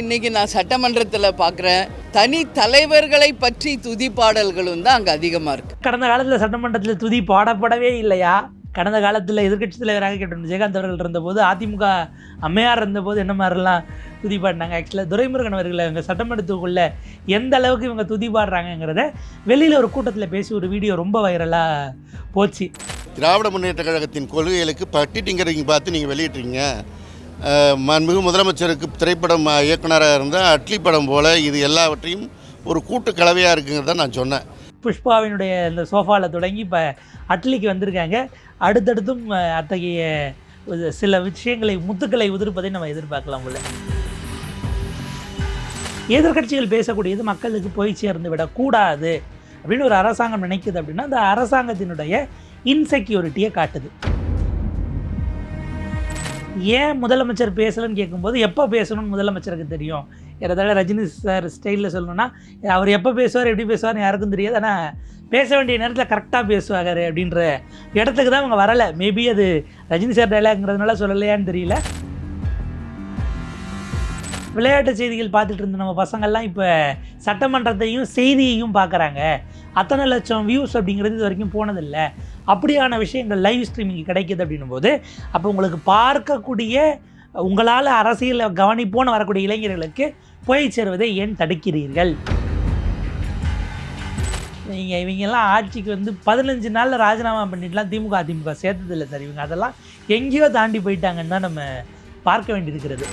இன்னைக்கு நான் சட்டமன்றத்தில் பார்க்குறேன், தனி தலைவர்களை பற்றி துதி பாடல்களும் தான் அங்கே அதிகமாக இருக்குது. கடந்த காலத்தில் சட்டமன்றத்தில் துதி பாடப்படவே இல்லையா? கடந்த காலத்தில் எதிர்க்கட்சி தலைவராக கேட்ட விஜயகாந்த் அவர்கள் இருந்தபோது, அதிமுக அம்மையார் இருந்தபோது என்ன மாதிரிலாம் துதி பாடினாங்க? ஆக்சுவலாக துரைமுருகன் அவர்கள் இவங்க சட்டமன்றத்துக்குள்ளே எந்த அளவுக்கு இவங்க துதி பாடுறாங்கங்கிறத வெளியில் ஒரு கூட்டத்தில் பேசி ஒரு வீடியோ ரொம்ப வைரலாக போச்சு. திராவிட முன்னேற்ற கழகத்தின் கொள்கைகளுக்கு பட்டி டிங்கரிங் பார்த்து நீங்கள் வெளியிட்றீங்க. மாண்புமிகு முதலமைச்சருக்கு திரைப்படம் இயக்குனராக இருந்தால் அட்லி படம் போல் இது எல்லாவற்றையும் ஒரு கூட்டு கலவையாக இருக்குங்கிறத நான் சொன்னேன். புஷ்பாவினுடைய இந்த சோஃபாவில் தொடங்கி இப்போ அட்லிக்கு வந்திருக்காங்க. அடுத்தடுத்தும் அத்தகைய சில விஷயங்களை முத்துக்களை உதிர்ப்பதை நம்ம எதிர்பார்க்கலாம் போல. எதிர்கட்சிகள் பேசக்கூடியது மக்களுக்கு போய் சேர்ந்து விடக்கூடாது அப்படின்னு ஒரு அரசாங்கம் நினைக்குது அப்படின்னா அந்த அரசாங்கத்தினுடைய இன்செக்யூரிட்டியை காட்டுது. ஏன் முதலமைச்சர் பேசலன்னு கேட்கும்போது எப்போ பேசணும்னு முதலமைச்சருக்கு தெரியும். ஏறதால ரஜினி சார் ஸ்டைலில் சொல்லணும்னா அவர் எப்போ பேசுவார் எப்படி பேசுவார்னு யாருக்கும் தெரியாது. ஆனால் பேச வேண்டிய நேரத்தில் கரெக்டாக பேசுவார் அப்படின்ற இடத்துக்கு தான் அவங்க வரலை. மேபி அது ரஜினி சார் டைலாக்ங்கிறதுனால சொல்லலையான்னு தெரியல. விளையாட்டு செய்திகள் பார்த்துட்டு இருந்த நம்ம பசங்கள்லாம் இப்போ சட்டமன்றத்தையும் செய்தியையும் பார்க்குறாங்க. அத்தனை லட்சம் வியூஸ் அப்படிங்கிறது இது வரைக்கும் போனதில்லை. அப்படியான விஷயங்கள் லைவ் ஸ்ட்ரீமிங் கிடைக்கிது அப்படின்னும் போது அப்போ உங்களுக்கு பார்க்கக்கூடிய உங்களால் அரசியலில் கவனிப்போன்னு வரக்கூடிய இளைஞர்களுக்கு போய் சேருவதை ஏன் தடுக்கிறீர்கள்? நீங்கள் இவங்கெல்லாம் ஆட்சிக்கு வந்து 15 நாளில் ராஜினாமா பண்ணிட்டுலாம் அதிமுக சேர்த்ததில்லை சார். இவங்க அதெல்லாம் எங்கேயோ தாண்டி போயிட்டாங்கன்னு தான் நம்ம பார்க்க வேண்டியிருக்கிறது.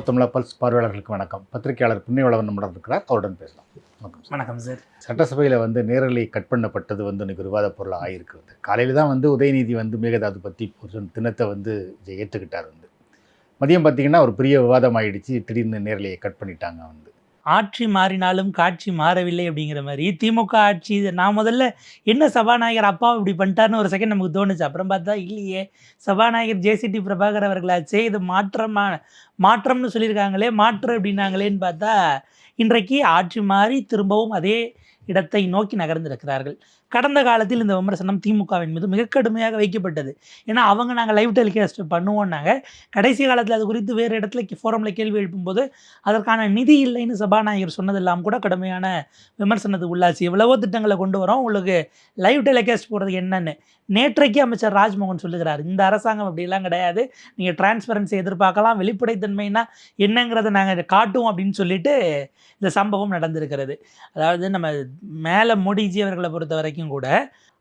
தமிழக பல்ஸ் பார்வையாளர்களுக்கு வணக்கம். பத்திரிகையாளர் புண்ணியவளவன் நம்முடன் இருக்கிறார், அவருடன் பேசலாம். வணக்கம் சார். சட்டசபையில் நேரலை கட் பண்ணப்பட்டது இன்றைக்கு விவாத பொருளாக ஆகியிருக்கிறது. காலையில் தான் உதயநிதி மேகதாது பற்றி ஒரு தினத்தை ஏற்றுக்கிட்டார். மதியம் பார்த்திங்கன்னா ஒரு பெரிய விவாதம் ஆகிடுச்சு. திடீர்னு நேரலையை கட் பண்ணிட்டாங்க. ஆட்சி மாறினாலும் காட்சி மாறவில்லை அப்படிங்கிற மாதிரி திமுக ஆட்சி. நான் முதல்ல என்ன சபாநாயகர் அப்பா இப்படி பண்ணிட்டாருன்னு ஒரு செகண்ட் நமக்கு தோணுச்சு. அப்புறம் பார்த்தா இல்லையே, சபாநாயகர் ஜேசிடி பிரபாகர் அவர்களாச்சே, இது மாற்றம்னு சொல்லியிருக்காங்களே, மாற்று அப்படின்னாங்களேன்னு பார்த்தா இன்றைக்கு ஆட்சி மாறி திரும்பவும் அதே இடத்தை நோக்கி நகர்ந்திருக்கிறார்கள். கடந்த காலத்தில் இந்த விமர்சனம் திமுகவின் மீது மிக கடுமையாக வைக்கப்பட்டது. ஏன்னா அவங்க நாங்கள் லைவ் டெலிகாஸ்ட் பண்ணுவோம்னாங்க. கடைசி காலத்தில் அது குறித்து வேறு இடத்துல ஃபோரமில் கேள்வி எழுப்பும்போது அதற்கான நிதி இல்லைன்னு சபாநாயகர் சொன்னதெல்லாம் கூட கடுமையான விமர்சனத்துக்கு உள்ளாச்சு. எவ்வளவோ திட்டங்களை கொண்டு வரோம், உங்களுக்கு லைவ் டெலிகாஸ்ட் போகிறது என்னன்னு நேற்றைக்கு அமைச்சர் ராஜ்மோகன் சொல்லுகிறார். இந்த அரசாங்கம் அப்படிலாம் கிடையாது, நீங்கள் டிரான்ஸ்பரன்சி எதிர்பார்க்கலாம், வெளிப்படைத்தன்மைனா என்னங்கிறத நாங்கள் காட்டுவோம் அப்படின்னு சொல்லிட்டு இந்த சம்பவம் நடந்திருக்கிறது. அதாவது நம்ம மேலே மோடிஜி அவர்களை பொறுத்த வரைக்கும் கூட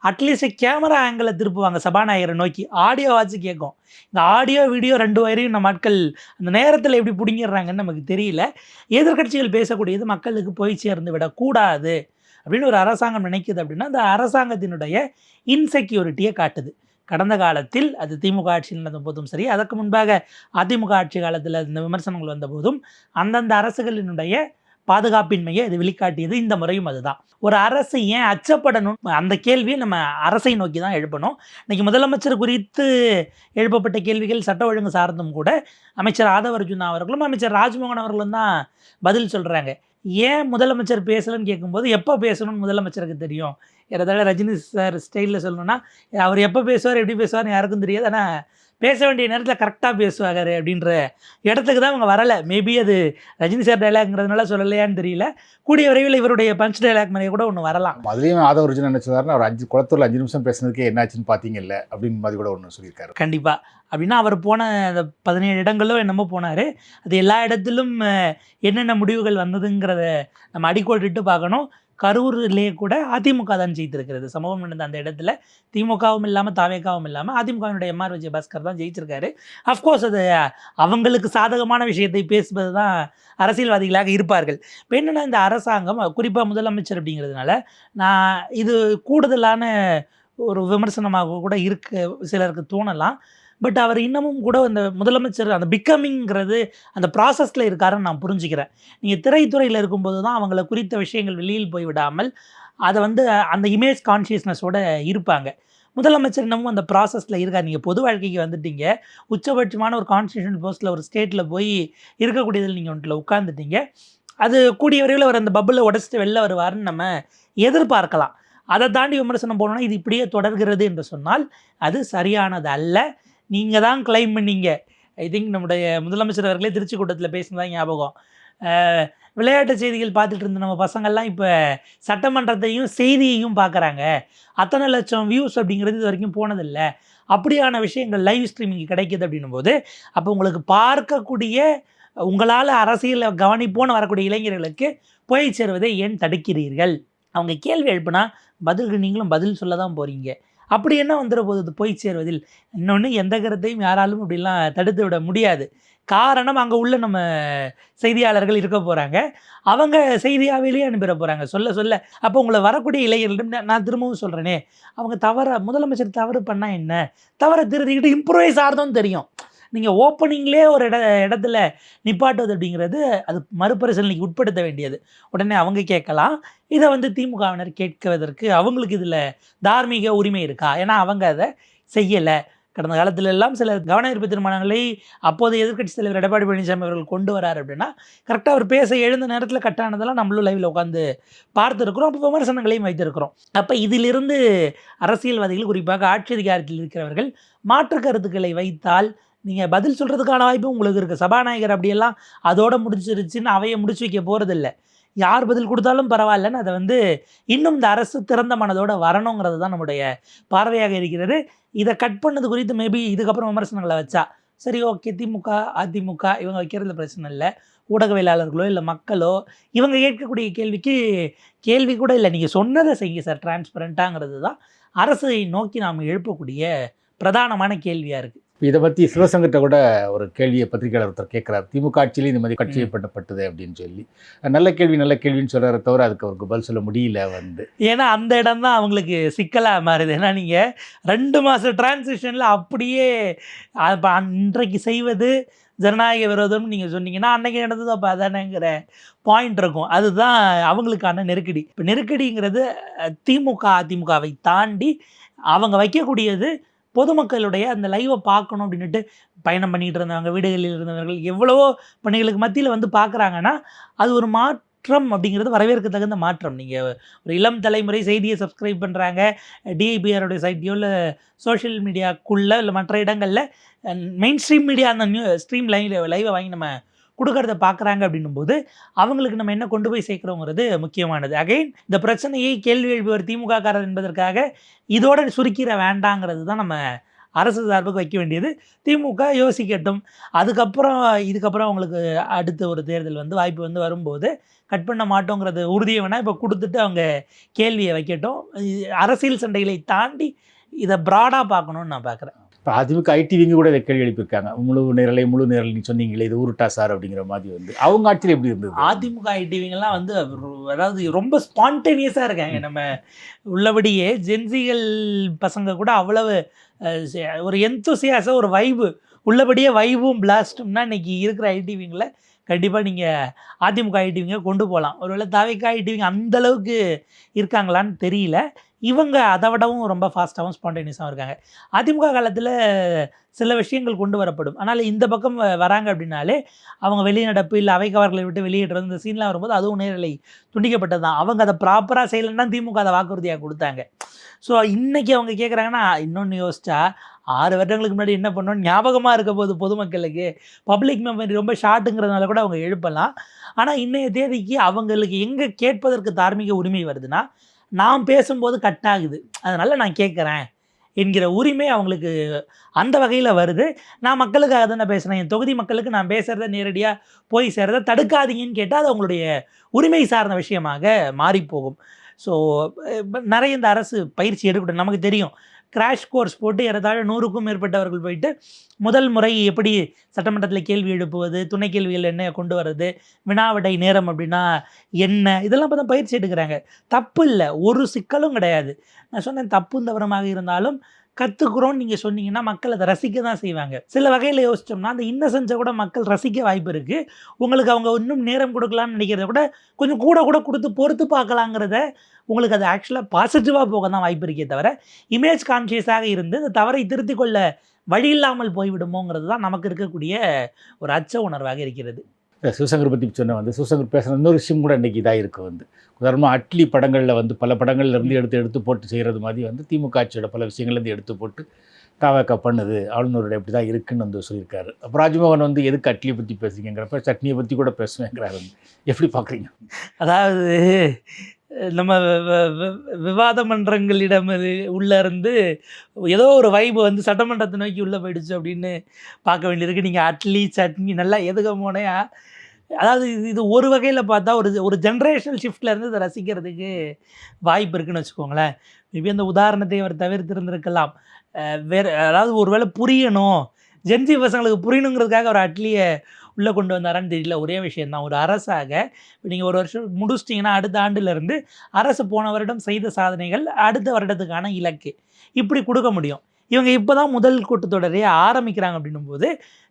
அட்லீஸ்ட் கேமரா ஆங்கிளை திருப்புவாங்க சபாநாயகரை நோக்கி, ஆடியோ வாட்சி கேட்கும். இந்த ஆடியோ வீடியோ 2 வரையும் நம்ம ஆட்கள் அந்த நேரத்தில் எப்படி பிடிங்கிடுறாங்கன்னு நமக்கு தெரியல. எதிர்கட்சிகள் பேசக்கூடியது மக்களுக்கு போய் சேர்ந்து விடக்கூடாது அப்படின்னு ஒரு அரசாங்கம் நினைக்குது அப்படின்னா அந்த அரசாங்கத்தினுடைய இன்செக்யூரிட்டியை காட்டுது. கடந்த காலத்தில் அது திமுக ஆட்சியில் நடந்த போதும் சரி, அதற்கு முன்பாக அதிமுக ஆட்சி காலத்தில் இந்த விமர்சனங்கள் வந்த போதும் அந்தந்த அரசுகளினுடைய பாதுகாப்பின்மையை அது வெளிக்காட்டியது. இந்த முறையும் அதுதான். ஒரு அரசு ஏன் அச்சப்படணும்? அந்த கேள்வியை நம்ம அரசை நோக்கி தான் எழுப்பணும். இன்றைக்கி முதலமைச்சர் குறித்து எழுப்பப்பட்ட கேள்விகள் சட்ட ஒழுங்கு சார்ந்தும் கூட அமைச்சர் ஆதவ அர்ஜுனா அவர்களும் அமைச்சர் ராஜ்மோகன் அவர்களும் தான் பதில் சொல்கிறாங்க. ஏன் முதலமைச்சர் பேசலன்னு கேட்கும்போது எப்போ பேசணும்னு முதலமைச்சருக்கு தெரியும். ஏறதால ரஜினி சார் ஸ்டைலில் சொல்லணும்னா அவர் எப்போ பேசுவார் எப்படி பேசுவார்னு யாருக்கும் தெரியாது. ஆனால் பேச வேண்டிய நேரத்தில் கரெக்டாக பேசுவார் அப்படின்ற இடத்துக்கு தான் அவங்க வரலை. மேபி அது ரஜினி சார் டைலாக்ங்கிறதுனால சொல்லலையான்னு தெரியல. கூடிய விரைவில் இவருடைய பஞ்ச் டைலாக் மாதிரி கூட ஒன்று வரலாம். அதுலேயும் ஆதவ அர்ஜுனா நினச்சதாருன்னா அவர் குளத்தூரில் 5 நிமிஷம் பேசுனதுக்கே என்னாச்சுன்னு பார்த்தீங்கல்ல அப்படின்னு மாதிரி கூட ஒன்று சொல்லியிருக்காரு. கண்டிப்பாக. அப்படின்னா அவர் போன அந்த 17 இடங்களும் என்னமோ போனார். அது எல்லா இடத்திலும் என்னென்ன முடிவுகள் வந்ததுங்கிறத நம்ம அடிக்கோடிட்டு பார்க்கணும். கரூர்லேயே கூட அதிமுக தான் ஜெயித்திருக்கிறது. சம்பவம் நடந்த அந்த இடத்துல திமுகவும் இல்லாமல் தாவேக்காவும் இல்லாமல் அதிமுகவினுடைய எம்ஆர் விஜயபாஸ்கர் தான் ஜெயிச்சிருக்காரு. அஃப்கோர்ஸ் அது அவங்களுக்கு சாதகமான விஷயத்தை பேசுவது தான் அரசியல்வாதிகளாக இருப்பார்கள். இப்போ என்னென்னா இந்த அரசாங்கம் குறிப்பாக முதலமைச்சர் அப்படிங்கிறதுனால நான் இது கூடுதலான ஒரு விமர்சனமாக கூட சிலருக்கு தோணலாம். பட் அவர் இன்னமும் கூட அந்த முதலமைச்சர் அந்த பிகமிங்கிறது அந்த ப்ராசஸில் இருக்காருன்னு நான் புரிஞ்சுக்கிறேன். நீங்கள் திரைத்துறையில் இருக்கும்போது தான் அவங்கள குறித்த விஷயங்கள் வெளியில் போய்விடாமல் அதை அந்த இமேஜ் கான்ஷியஸ்னஸோடு இருப்பாங்க. முதலமைச்சர் இன்னமும் அந்த ப்ராசஸில் இருக்கார். நீங்கள் பொது வாழ்க்கைக்கு வந்துட்டீங்க, உச்சபட்சமான ஒரு கான்ஸ்டியூஷனல் போஸ்ட்டில் ஒரு ஸ்டேட்டில் போய் இருக்கக்கூடியதில் நீங்கள் ஒன்றில் உட்காந்துட்டீங்க. அது கூடிய விரைவில் அவர் அந்த பப்பிளை உடச்சிட்டு வெளில வருவார்னு நம்ம எதிர்பார்க்கலாம். அதை தாண்டி விமர்சனம் போனோன்னா இது இப்படியே தொடர்கிறது என்று சொன்னால் அது சரியானது அல்ல. நீங்கள் தான் கிளைம் பண்ணீங்க. ஐ திங்க் நம்முடைய முதலமைச்சர் அவர்களே திருச்சி கூட்டத்தில் பேசினதான் ஞாபகம். விளையாட்டு செய்திகள் பார்த்துட்டு இருந்த நம்ம பசங்கள்லாம் இப்போ சட்டமன்றத்தையும் செய்தியையும் பார்க்குறாங்க. அத்தனை லட்சம் வியூஸ் அப்படிங்கிறது இது வரைக்கும் போனதில்லை. அப்படியான விஷயங்கள் லைவ் ஸ்ட்ரீமிங் கிடைக்கிது அப்படின்னும் போது அப்போ உங்களுக்கு பார்க்கக்கூடிய உங்களால் அரசியலை கவனிப்போன்னு வரக்கூடிய இளைஞர்களுக்கு போய் சேருவதை ஏன் தடுக்கிறீர்கள்? அவங்க கேள்வி எழுப்புனா பதிலுக்கு நீங்களும் பதில் சொல்ல தான் போகிறீங்க. அப்படி என்ன வந்துட போகுது போய் சேருவதில்? இன்னொன்று, எந்த கருத்தையும் யாராலும் அப்படிலாம் தடுத்து விட முடியாது. காரணம், அங்கே உள்ள நம்ம செய்தியாளர்கள் இருக்க போகிறாங்க. அவங்க செய்தியாக வெளியே அனுப்பிட போகிறாங்க சொல்ல சொல்ல. அப்போ உங்களை வரக்கூடிய இளைஞர்களிடம் நான் திரும்பவும் சொல்கிறேனே, அவங்க முதலமைச்சர் தவறு பண்ணால் என்ன, தவறை திருத்திக்கிட்டு இம்ப்ரூவைஸ் ஆகிறதும் தெரியும். நீங்கள் ஓப்பனிங்லேயே ஒரு இடத்துல நிப்பாட்டுவது அப்படிங்கிறது அது மறுபரிசீலனைக்கு உட்படுத்த வேண்டியது. உடனே அவங்க கேட்கலாம். இதை திமுகவினர் கேட்குவதற்கு அவங்களுக்கு இதில் தார்மீக உரிமை இருக்கா? ஏன்னா அவங்க அதை செய்யலை. கடந்த காலத்துல எல்லாம் சில கவன ஈர்ப்பு தீர்மானங்களை அப்போது எதிர்க்கட்சி தலைவர் எடப்பாடி பழனிசாமி அவர்கள் கொண்டு வரார் அப்படின்னா கரெக்டாக அவர் பேச எழுந்த நேரத்தில் கட்டானதெல்லாம் நம்மளும் லைவில் உட்காந்து பார்த்துருக்குறோம். அப்போ விமர்சனங்களையும் வைத்திருக்கிறோம். அப்போ இதிலிருந்து அரசியல்வாதிகள், குறிப்பாக ஆட்சி அதிகாரத்தில் இருக்கிறவர்கள் மாற்று கருத்துக்களை வைத்தால் நீங்கள் பதில் சொல்கிறதுக்கான வாய்ப்பு உங்களுக்கு இருக்குது. சபாநாயகர் அப்படியெல்லாம் அதோடு முடிச்சிருச்சுன்னு அவையை முடிச்சு வைக்க போகிறதில்ல. யார் பதில் கொடுத்தாலும் பரவாயில்லன்னு அதை இன்னும் இந்த அரசு திறந்த மனதோடு வரணுங்கிறது தான் நம்முடைய பார்வையாக இருக்கிறது. இதை கட் பண்ணது குறித்து மேபி இதுக்கப்புறம் விமர்சனங்களை வச்சா சரி, ஓகே, திமுக அதிமுக இவங்க வைக்கிறதுல பிரச்சனை இல்லை. ஊடகவியலாளர்களோ இல்லை மக்களோ இவங்க கேட்கக்கூடிய கேள்விக்கு கேள்வி கூட இல்லை, நீங்கள் சொன்னதை செய்யுங்க சார் டிரான்ஸ்பரண்ட்டாங்கிறது தான் அரசை நோக்கி நாம் எழுப்பக்கூடிய பிரதானமான கேள்வியாக இருக்குது. இதை பற்றி சிவசங்கர்கிட்ட கூட ஒரு கேள்வியை பத்திரிகையாளர் ஒருத்தர் கேட்குறாரு, திமுக ஆட்சியிலே இந்த மாதிரி கட்சி செய்யப்பட்டது அப்படின்னு சொல்லி. நல்ல கேள்வின்னு சொல்கிறத தவிர அதுக்கு அவருக்கு பதில் சொல்ல முடியல. ஏன்னா அந்த இடம் தான் அவங்களுக்கு சிக்கலாக மாறுது. ஏன்னா நீங்கள் 2 மாத டிரான்சிஷனில் அப்படியே இன்றைக்கு செய்வது ஜனநாயக விரோதம்னு நீங்கள் சொன்னீங்கன்னா அன்றைக்கி நடந்தது அப்போ அதானேங்கிற பாயிண்ட் இருக்கும். அதுதான் அவங்களுக்கான நெருக்கடி. இப்போ நெருக்கடிங்கிறது திமுக அதிமுகவை தாண்டி அவங்க வைக்கக்கூடியது பொதுமக்களுடைய அந்த லைவை பார்க்கணும் அப்படின்ட்டு பயணம் பண்ணிகிட்டு இருந்தவங்க, வீடுகளில் இருந்தவர்கள் எவ்வளவோ பணிகளுக்கு மத்தியில் பார்க்குறாங்கன்னா அது ஒரு மாற்றம் அப்படிங்கிறது வரவேற்க தகுந்த மாற்றம். நீங்கள் ஒரு இளம் தலைமுறை செய்தியை சப்ஸ்கிரைப் பண்ணுறாங்க, டிஐபிஆருடைய சைட்டையோ இல்லை சோஷியல் மீடியாக்குள்ளே இல்லை மற்ற இடங்களில் மெயின் ஸ்ட்ரீம் மீடியா அந்த ஸ்ட்ரீம் லைவை வாங்கி நம்ம கொடுக்கறத பார்க்குறாங்க அப்படின்னும் போது அவங்களுக்கு நம்ம என்ன கொண்டு போய் சேர்க்குறோங்கிறது முக்கியமானது. அகைன் இந்த பிரச்சனையை கேள்வி எழுப்புவர் திமுக காரர் என்பதற்காக இதோட சுருக்கிற வேண்டாங்கிறது தான் நம்ம அரசு சார்புக்கு வைக்க வேண்டியது. திமுக யோசிக்கட்டும். இதுக்கப்புறம் அவங்களுக்கு அடுத்த ஒரு தேர்தல் வாய்ப்பு வரும்போது கட் பண்ண மாட்டோங்கிறது உறுதியை வேணால் இப்போ கொடுத்துட்டு அவங்க கேள்வியை வைக்கட்டும். அரசியல் சண்டைகளை தாண்டி இதை ப்ராடாக பார்க்கணுன்னு நான் பார்க்குறேன். இப்போ அதிமுக ஐடிவிங்க கூட இதை கேள்வி எழுப்பியிருக்காங்க. முழு நேரலை நீங்கள் சொன்னீங்களே இது ஊருட்டா சார் அப்படிங்கிற மாதிரி அவங்க ஆட்சியில் எப்படி இருந்தது? அதிமுக ஐடிவிங்கெல்லாம் அதாவது ரொம்ப ஸ்பான்டேனியஸாக இருக்காங்க. நம்ம உள்ளபடியே ஜென்சிகள் பசங்க கூட அவ்வளவு ஒரு எந்தூசியாஸாக ஒரு வைபு உள்ளபடியே வைபும் பிளாஸ்ட்டும்னா இன்றைக்கி இருக்கிற ஐடிவிங்கில் கண்டிப்பாக நீங்கள் அதிமுக ஐடிவிங்க கொண்டு போகலாம். ஒருவேளை தாவேக்கா ஐடிவிங்க அந்தளவுக்கு இருக்காங்களான்னு தெரியல. இவங்க அதை விடவும் ரொம்ப ஃபாஸ்ட்டாகவும் ஸ்பான்டேனியஸாகவும் இருக்காங்க. அதிமுக காலத்தில் சில விஷயங்கள் கொண்டு வரப்படும். ஆனால் இந்த பக்கம் வராங்க அப்படின்னாலே அவங்க வெளிநடப்பு இல்லை அவைக்கவர்களை விட்டு வெளியேற்றது இந்த சீன்லாம் வரும்போது அதுவும் நேரலை துண்டிக்கப்பட்டது தான். அவங்க அதை ப்ராப்பராக செய்யலைன்னா திமுக அதை வாக்குறுதியாக கொடுத்தாங்க. ஸோ இன்றைக்கி அவங்க கேட்குறாங்கன்னா இன்னொன்று யோசிச்சா 6 வருடங்களுக்கு முன்னாடி என்ன பண்ணோன்னு ஞாபகமாக இருக்க போது பொதுமக்களுக்கு. பப்ளிக் மெமரி ரொம்ப ஷார்ட்டுங்கிறதுனால கூட அவங்க எழுப்பலாம். ஆனால் இன்றைய தேதிக்கு அவங்களுக்கு எங்கே கேட்பதற்கு தார்மீக உரிமை வருதுன்னா நான் பேசும்போது கட் ஆகுது, அதனால் நான் கேட்குறேன் என்கிற உரிமை அவங்களுக்கு அந்த வகையில் வருது. நான் மக்களுக்காக தானே பேசுகிறேன், என் தொகுதி மக்களுக்கு நான் பேசுகிறத நேரடியாக போய் சேர்றதை தடுக்காதீங்கன்னு கேட்டால் அது அவங்களுடைய உரிமை சார்ந்த விஷயமாக மாறிப்போகும். ஸோ நிறைய இந்த அரசு பயிற்சி எடுக்கட்டும். நமக்கு தெரியும் கிராஷ் கோர்ஸ் போட்டு ஏறத்தாழ 100க்கும் மேற்பட்டவர்கள் போயிட்டு முதல் முறை எப்படி சட்டமன்றத்தில் கேள்வி எழுப்புவது, துணை கேள்விகள் என்ன கொண்டு வர்றது, வினாவிடை நேரம் அப்படின்னா என்ன, இதெல்லாம் இப்போ தான் பயிற்சி எடுக்கிறாங்க. தப்பு இல்லை, ஒரு சிக்கலும் கிடையாது. நான் சொன்னேன் தப்பும் தவறமாக இருந்தாலும் கற்றுக்குறோன்னு நீங்கள் சொன்னீங்கன்னா மக்கள் அதை ரசிக்க தான் செய்வாங்க. சில வகையில் யோசித்தோம்னா அந்த இன்னசென்ஸை கூட மக்கள் ரசிக்க வாய்ப்பு இருக்குது. உங்களுக்கு அவங்க இன்னும் நேரம் கொடுக்கலான்னு நினைக்கிறத கூட கொஞ்சம் கூட கொடுத்து பொறுத்து பார்க்கலாங்கிறத உங்களுக்கு அது ஆக்சுவலாக பாசிட்டிவாக போக தான் வாய்ப்பு இருக்கே தவிர இமேஜ் கான்ஷியஸாக இருந்து இந்த தவறை திருத்திக் கொள்ள வழி இல்லாமல் போய்விடுமோங்கிறது தான் நமக்கு இருக்கக்கூடிய ஒரு அச்ச உணர்வாக இருக்கிறது. சிவசங்கர் பற்றி சொன்ன வந்து சிவசங்கர் பேசுகிற இன்னொரு விஷயம் கூட இன்றைக்கி இதாக இருக்குது வந்து உதாரணமாக அட்லி படங்களில் வந்து பல படங்கள்லேருந்து எடுத்து போட்டு செய்கிறது மாதிரி வந்து திமுக ஆட்சியோட பல விஷயங்கள்லேருந்து எடுத்து போட்டு தாவக்க பண்ணுது ஆளுநருடைய இப்படி தான் இருக்குன்னு வந்து சொல்லியிருக்காரு. அப்போ ராஜ்மோகன் வந்து எதுக்கு அட்லியை பற்றி பேசுகிறீங்கிறப்ப சட்னியை பற்றி கூட பேசுவேங்கிறாரு. எப்படி பார்க்குறீங்க? அதாவது நம்ம விவாத மன்றங்களிடம் உள்ள இருந்து ஏதோ ஒரு வைப்பு வந்து சட்டமன்றத்தை நோக்கி உள்ளே போயிடுச்சு அப்படின்னு பார்க்க வேண்டியிருக்கு. நீங்கள் அட்லி சட்னி நல்லா எதுக்க போனையா, அதாவது இது ஒரு வகையில் பார்த்தா ஒரு ஜென்ரேஷனல் ஷிஃப்ட்லேருந்து இதை ரசிக்கிறதுக்கு வாய்ப்பு இருக்குன்னு வச்சுக்கோங்களேன். மேபி அந்த உதாரணத்தை அவர் தவிர்த்திருந்திருக்கலாம். வேறு அதாவது ஒரு வேளை புரியணும், ஜென்சி பசங்களுக்கு புரியணுங்கிறதுக்காக அவர் அட்லியை உள்ளே கொண்டு வந்தாரான்னு தெரியல. ஒரே விஷயந்தான், ஒரு அரசாக இப்போ நீங்கள் ஒரு வருஷம் முடிச்சிட்டிங்கன்னா அடுத்த ஆண்டுலேருந்து அரசு போன வருடம் செய்த சாதனைகள் அடுத்த வருடத்துக்கான இலக்கு இப்படி கொடுக்க முடியும். இவங்க இப்போ தான் முதல் கூட்டத்தொடரே ஆரம்பிக்கிறாங்க அப்படின்னும் போது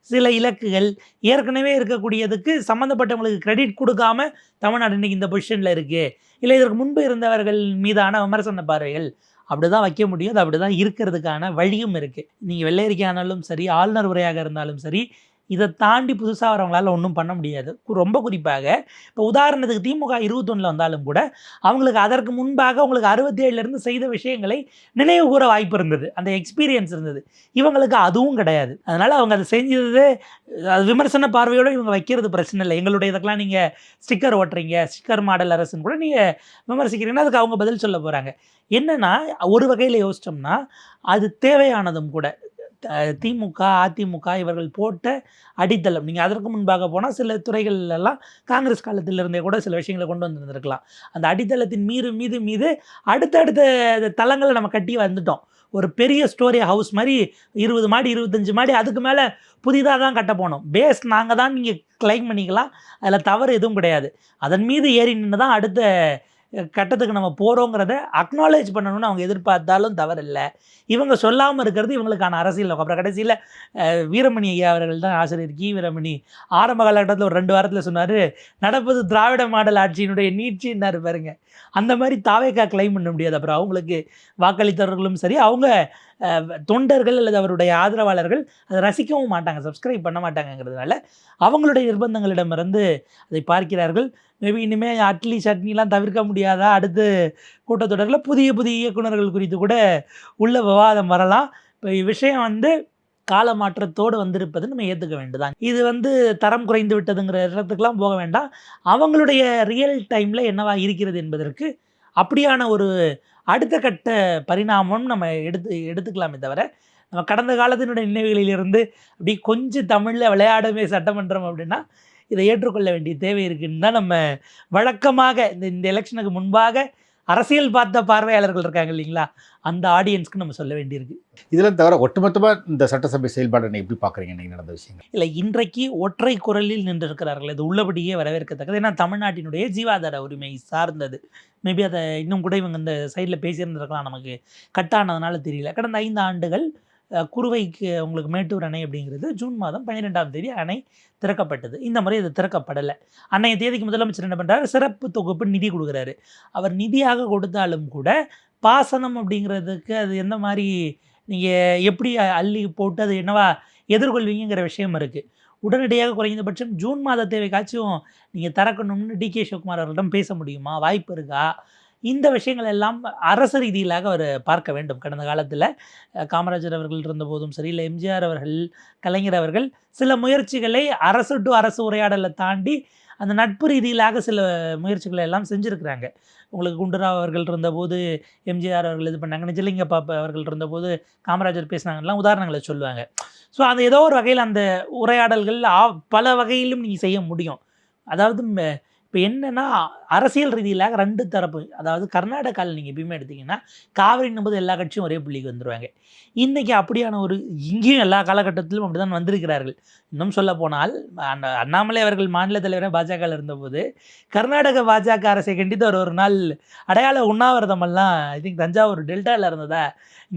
சில இலக்குகள் ஏற்கனவே இருக்கக்கூடியதுக்கு சம்மந்தப்பட்டவங்களுக்கு கிரெடிட் கொடுக்காம தமிழ்நாடு இன்றைக்கி இந்த பொசிஷனில் இருக்குது, இல்லை இதற்கு முன்பு இருந்தவர்கள் மீதான விமர்சன பார்வைகள் அப்படி தான் வைக்க முடியும். அது அப்படி தான் இருக்கிறதுக்கான வழியும் இருக்குது. நீங்கள் வெள்ளை அறிக்கை ஆனாலும் சரி, ஆளுநர் உரையாக இருந்தாலும் சரி, இதை தாண்டி புதுசாக வரவங்களால் ஒன்றும் பண்ண முடியாது. ரொம்ப குறிப்பாக இப்போ உதாரணத்துக்கு திமுக 21 வந்தாலும் கூட அவங்களுக்கு அதற்கு முன்பாக அவங்களுக்கு 67லேருந்து செய்த விஷயங்களை நினைவு கூற வாய்ப்பு இருந்தது, அந்த எக்ஸ்பீரியன்ஸ் இருந்தது. இவங்களுக்கு அதுவும் கிடையாது. அதனால் அவங்க அதை செஞ்சது அது விமர்சன பார்வையோடு இவங்க வைக்கிறது பிரச்சனை இல்லை. எங்களுடைய இதெல்லாம் நீங்கள் ஸ்டிக்கர் ஓட்டுறீங்க, ஸ்டிக்கர் மாடல் அரசுன்னு கூட நீங்கள் விமர்சிக்கிறீங்கன்னா அதுக்கு அவங்க பதில் சொல்ல போகிறாங்க. என்னென்னா ஒரு வகையில் யோசித்தோம்னா அது தேவையானதும் கூட. திமுக அதிமுக இவர்கள் போட்ட அடித்தளம், நீங்கள் அதற்கு முன்பாக போனால் சில துறைகளெல்லாம் காங்கிரஸ் காலத்திலிருந்தே கூட சில விஷயங்களை கொண்டு வந்திருந்திருக்கலாம். அந்த அடித்தளத்தின் மீது அடுத்தடுத்த தளங்களை நம்ம கட்டி வந்துட்டோம். ஒரு பெரிய ஸ்டோரி ஹவுஸ் மாதிரி 20 மாடி 25 மாடி அதுக்கு மேலே புதிதாக தான் கட்ட போனோம். பேஸ் நாங்கள் தான் நீங்கள் கிளைம் பண்ணிக்கலாம், அதில் தவறு எதுவும் கிடையாது. அதன் மீது ஏறி நின்று தான் அடுத்த கட்டத்துக்கு நம்ம போகிறோங்கிறத அக்னாலேஜ் பண்ணணும்னு அவங்க எதிர்பார்த்தாலும் தவறில்லை. இவங்க சொல்லாமல் இருக்கிறது இவங்களுக்கான அரசியல் நோக்கம். அப்புறம் கடைசியில் வீரமணி ஐயா அவர்கள் தான் ஆசிரியர் கி வீரமணி ஆரம்ப காலகட்டத்தில் ஒரு 2 வாரத்தில் சொன்னார், நடப்பது திராவிட மாடல் ஆட்சியினுடைய நீட்சின்னாரு பாருங்க. அந்த மாதிரி தாவேக்கா கிளைம் பண்ண முடியாது. அப்புறம் அவங்களுக்கு வாக்களித்தவர்களும் சரி, அவங்க தொண்டர்கள் அல்லது அவருடைய ஆதரவாளர்கள் அதை ரசிக்கவும் மாட்டாங்க, சப்ஸ்கிரைப் பண்ண மாட்டாங்கங்கிறதுனால அவங்களுடைய நிர்பந்தங்களிடமிருந்து அதை பார்க்கிறார்கள். மேபி இனிமேல் அட்லி சட்னிலாம் தவிர்க்க முடியாதா, அடுத்து கூட்டத்தொடரில் புதிய இயக்குநர்கள் குறித்து கூட உள்ள விவாதம் வரலாம். இப்போ விஷயம் வந்து கால மாற்றத்தோடு வந்திருப்பது நம்ம ஏற்றுக்க வேண்டியதான். இது தரம் குறைந்து விட்டதுங்கிற இடத்துக்குலாம் போக வேண்டாம். அவங்களுடைய ரியல் டைமில் என்னவா இருக்கிறது என்பதற்கு அப்படியான ஒரு அடுத்த கட்ட பரிணாமம் நம்ம எடுத்துக்கலாமே தவிர, நம்ம கடந்த காலத்தினுடைய நினைவுகளிலிருந்து அப்படி கொஞ்சம் தமிழில் விளையாடவே சட்டமன்றம் அப்படின்னா இதை ஏற்றுக்கொள்ள வேண்டிய தேவை இருக்குன்னு தான் நம்ம வழக்கமாக இந்த எலெக்ஷனுக்கு முன்பாக அரசியல் பார்த்த பார்வையாளர்கள் இருக்காங்க இல்லைங்களா, அந்த ஆடியன்ஸ்க்கு நம்ம சொல்ல வேண்டியிருக்கு. இதெல்லாம் தவிர ஒட்டுமொத்தமாக இந்த சட்டசபை செயல்பாடு எப்படி பார்க்குறீங்க நீங்கள் நடந்த விஷயங்கள்? இல்லை, இன்றைக்கு ஒற்றை குரலில் நின்றிருக்கிறார்கள், இது உள்ளபடியே வரவேற்கத்தக்கது. ஏன்னா தமிழ்நாட்டினுடைய ஜீவாதார உரிமை சார்ந்தது. மேபி அதை இன்னும் கூட இவங்க இந்த சைடில் பேசியிருந்திருக்கலாம், நமக்கு கட்டானதுனால தெரியல. கடந்த 5 ஆண்டுகள் குறுவைக்கு உங்களுக்கு மேட்டூர் அணை அப்படிங்கிறது ஜூன் மாதம் 12ஆம் தேதி அணை திறக்கப்பட்டது. இந்த முறை இது திறக்கப்படலை. அன்றைய தேதிக்கு முதலமைச்சர் என்ன பண்ணுறாரு, சிறப்பு தொகுப்பு நிதி கொடுக்குறாரு. அவர் நிதியாக கொடுத்தாலும் கூட பாசனம் அப்படிங்கிறதுக்கு அது எந்த மாதிரி நீங்கள் எப்படி அள்ளி போட்டு அது என்னவா எதிர்கொள்வீங்கிற விஷயம் இருக்குது. உடனடியாக குறைந்தபட்சம் ஜூன் மாத தேவைக்காச்சும் நீங்கள் திறக்கணும்னு டிகே சிவகுமார் அவர்களிடம் பேச முடியுமா, வாய்ப்பு இருக்கா? இந்த விஷயங்கள் எல்லாம் அரசு ரீதியிலாக அவர் பார்க்க வேண்டும். கடந்த காலத்தில் காமராஜர் அவர்கள் இருந்தபோதும் சரி, இல்லை எம்ஜிஆர் அவர்கள், கலைஞர் அவர்கள் சில முயற்சிகளை அரசு டு அரசு உரையாடலை தாண்டி அந்த நட்பு ரீதியிலாக சில முயற்சிகளை எல்லாம் செஞ்சுருக்கிறாங்க. உங்களுக்கு குண்டுராவ் அவர்கள் இருந்தபோது எம்ஜிஆர் அவர்கள் இது பண்ணாங்க, நிஜலிங்க பாப்பா அவர்கள் இருந்தபோது காமராஜர் பேசினாங்கலாம் உதாரணங்களை சொல்லுவாங்க. ஸோ அந்த ஏதோ ஒரு வகையில் அந்த உரையாடல்கள் பல வகையிலும் நீங்கள் செய்ய முடியும். அதாவது இப்போ என்னென்னா அரசியல் ரீதியிலாக 2 தரப்பு, அதாவது கர்நாடகாவில் நீங்கள் எப்பயுமே எடுத்திங்கன்னா காவிரின்னும் போது எல்லா கட்சியும் ஒரே புள்ளிக்கு வந்துடுவாங்க. இன்றைக்கி அப்படியான ஒரு இங்கேயும் எல்லா காலகட்டத்திலும் அப்படி தான் வந்திருக்கிறார்கள். இன்னும் சொல்ல போனால் அண்ணாமலை அவர்கள் மாநில தலைவராக பாஜகவில் இருந்தபோது கர்நாடக பாஜக அரசை கண்டித்து அவர் ஒரு நாள் அடையாள உண்ணாவிரதமெல்லாம் ஐ திங்க் தஞ்சாவூர் டெல்டாவில் இருந்ததா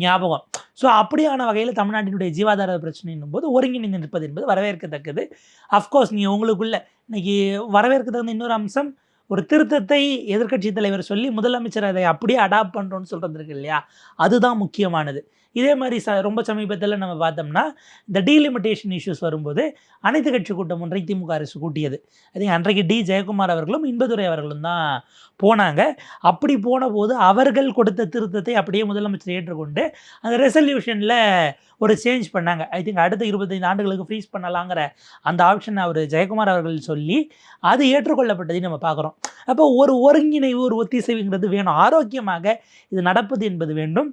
ஞாபகம். ஸோ அப்படியான வகையில் தமிழ்நாட்டினுடைய ஜீவாதார பிரச்சனைன்னும் போது ஒருங்கிணைந்து நிற்பது என்பது வரவேற்கத்தக்கது. அஃப்கோர்ஸ் நீங்கள் உங்களுக்குள்ள இன்றைக்கி வரவேற்கத்தகுந்த இன்னொரு அம்சம், ஒரு திருத்தத்தை எதிர்க்கட்சி தலைவர் சொல்லி முதலமைச்சர் அதை அப்படியே அடாப்ட் பண்ணுறோன்னு சொல்கிறது இருக்கு இல்லையா, அதுதான் முக்கியமானது. இதே மாதிரி ரொம்ப சமீபத்தில் நம்ம பார்த்தோம்னா இந்த டீலிமிட்டேஷன் இஷ்யூஸ் வரும்போது அனைத்து கட்சி கூட்டம் ஒன்றை திமுக அரசு கூட்டியது. அது அன்றைக்கு ஜெயக்குமார் அவர்களும் இன்பதுரை அவர்களும் தான் போனாங்க. அப்படி போன போது அவர்கள் கொடுத்த திருத்தத்தை அப்படியே முதலமைச்சர் ஏற்றுக்கொண்டு அந்த ரெசல்யூஷனில் ஒரு சேஞ்ச் பண்ணாங்க. ஐ திங்க் அடுத்த 25 ஆண்டுகளுக்கு ஃப்ரீஸ் பண்ணலாங்கிற அந்த ஆப்ஷன் அவர் ஜெயக்குமார் அவர்கள் சொல்லி அது ஏற்றுக்கொள்ளப்பட்டதை நம்ம பார்க்குறோம். அப்போ ஒரு ஒருங்கிணைவு, ஒரு ஒத்திசைவுங்கிறது வேணும். ஆரோக்கியமாக இது நடப்பது என்பது வேண்டும்.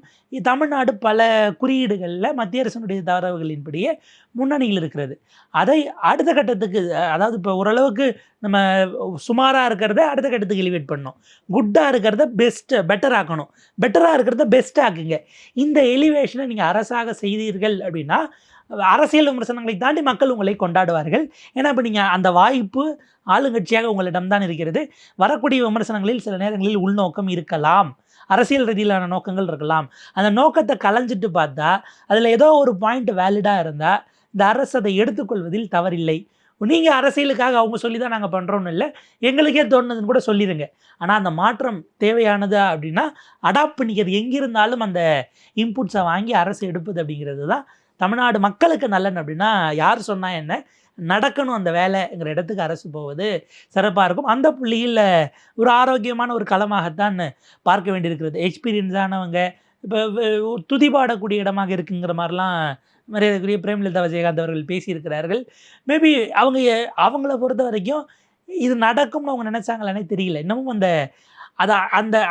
தமிழ்நாடு பல குறியீடுகளில் மத்திய அரசினுடைய தரவுகளின்படியே முன்னணியில் இருக்கிறது. அதை அடுத்த கட்டத்துக்கு, அதாவது இப்போ ஓரளவுக்கு நம்ம சுமாராக இருக்கிறத அடுத்த கட்டத்துக்கு எலிவேட் பண்ணணும். குட்டாக இருக்கிறத பெட்டர் ஆக்கணும். பெட்டராக இருக்கிறத பெஸ்ட் ஆக்குங்க. இந்த எலிவேஷனை நீங்கள் அரசாக செய்தீர்கள் அப்படின்னா அரசியல் விமர்சனங்களை தாண்டி மக்கள் உங்களை கொண்டாடுவார்கள். ஏன்னா இப்போ நீங்கள் அந்த வாய்ப்பு ஆளுங்கட்சியாக உங்களிடம்தான் இருக்கிறது. வரக்கூடிய விமர்சனங்களில் சில நேரங்களில் உள்நோக்கம் இருக்கலாம், அரசியல் ரீதியிலான நோக்கங்கள் இருக்கலாம். அந்த நோக்கத்தை களைஞ்சிட்டு பார்த்தா அதில் ஏதோ ஒரு பாயிண்ட் வேலிடாக இருந்தால் இந்த அரசு அதை எடுத்துக்கொள்வதில் தவறில்லை. நீங்கள் அரசியலுக்காக அவங்க சொல்லி தான் நாங்கள் பண்ணுறோன்னு இல்லை, எங்களுக்கே தோணுதுன்னு கூட சொல்லிடுங்க. ஆனால் அந்த மாற்றம் தேவையானதா அப்படின்னா அடாப்ட் பண்ணிக்கிறது, எங்கிருந்தாலும் அந்த இன்புட்ஸை வாங்கி அரசு எடுப்பது அப்படிங்கிறது தான் தமிழ்நாடு மக்களுக்கு நல்லன். அப்படின்னா யார் சொன்னால் என்ன, நடக்கணும் அந்த வேலைங்கிற இடத்துக்கு அரசு போவது சிறப்பாக இருக்கும். அந்த புள்ளியில் ஒரு ஆரோக்கியமான ஒரு களமாகத்தான் பார்க்க வேண்டியிருக்கிறது. எக்ஸ்பீரியன்ஸானவங்க இப்போ துதிபாடக்கூடிய இடமாக இருக்குங்கிற மாதிரிலாம் மரியாதைக்குரிய பிரேமலதா விஜயகாந்த் அவர்கள் பேசியிருக்கிறார்கள். மேபி அவங்கள பொறுத்த வரைக்கும் இது நடக்கும்னு அவங்க நினச்சாங்களானே தெரியல. இன்னமும்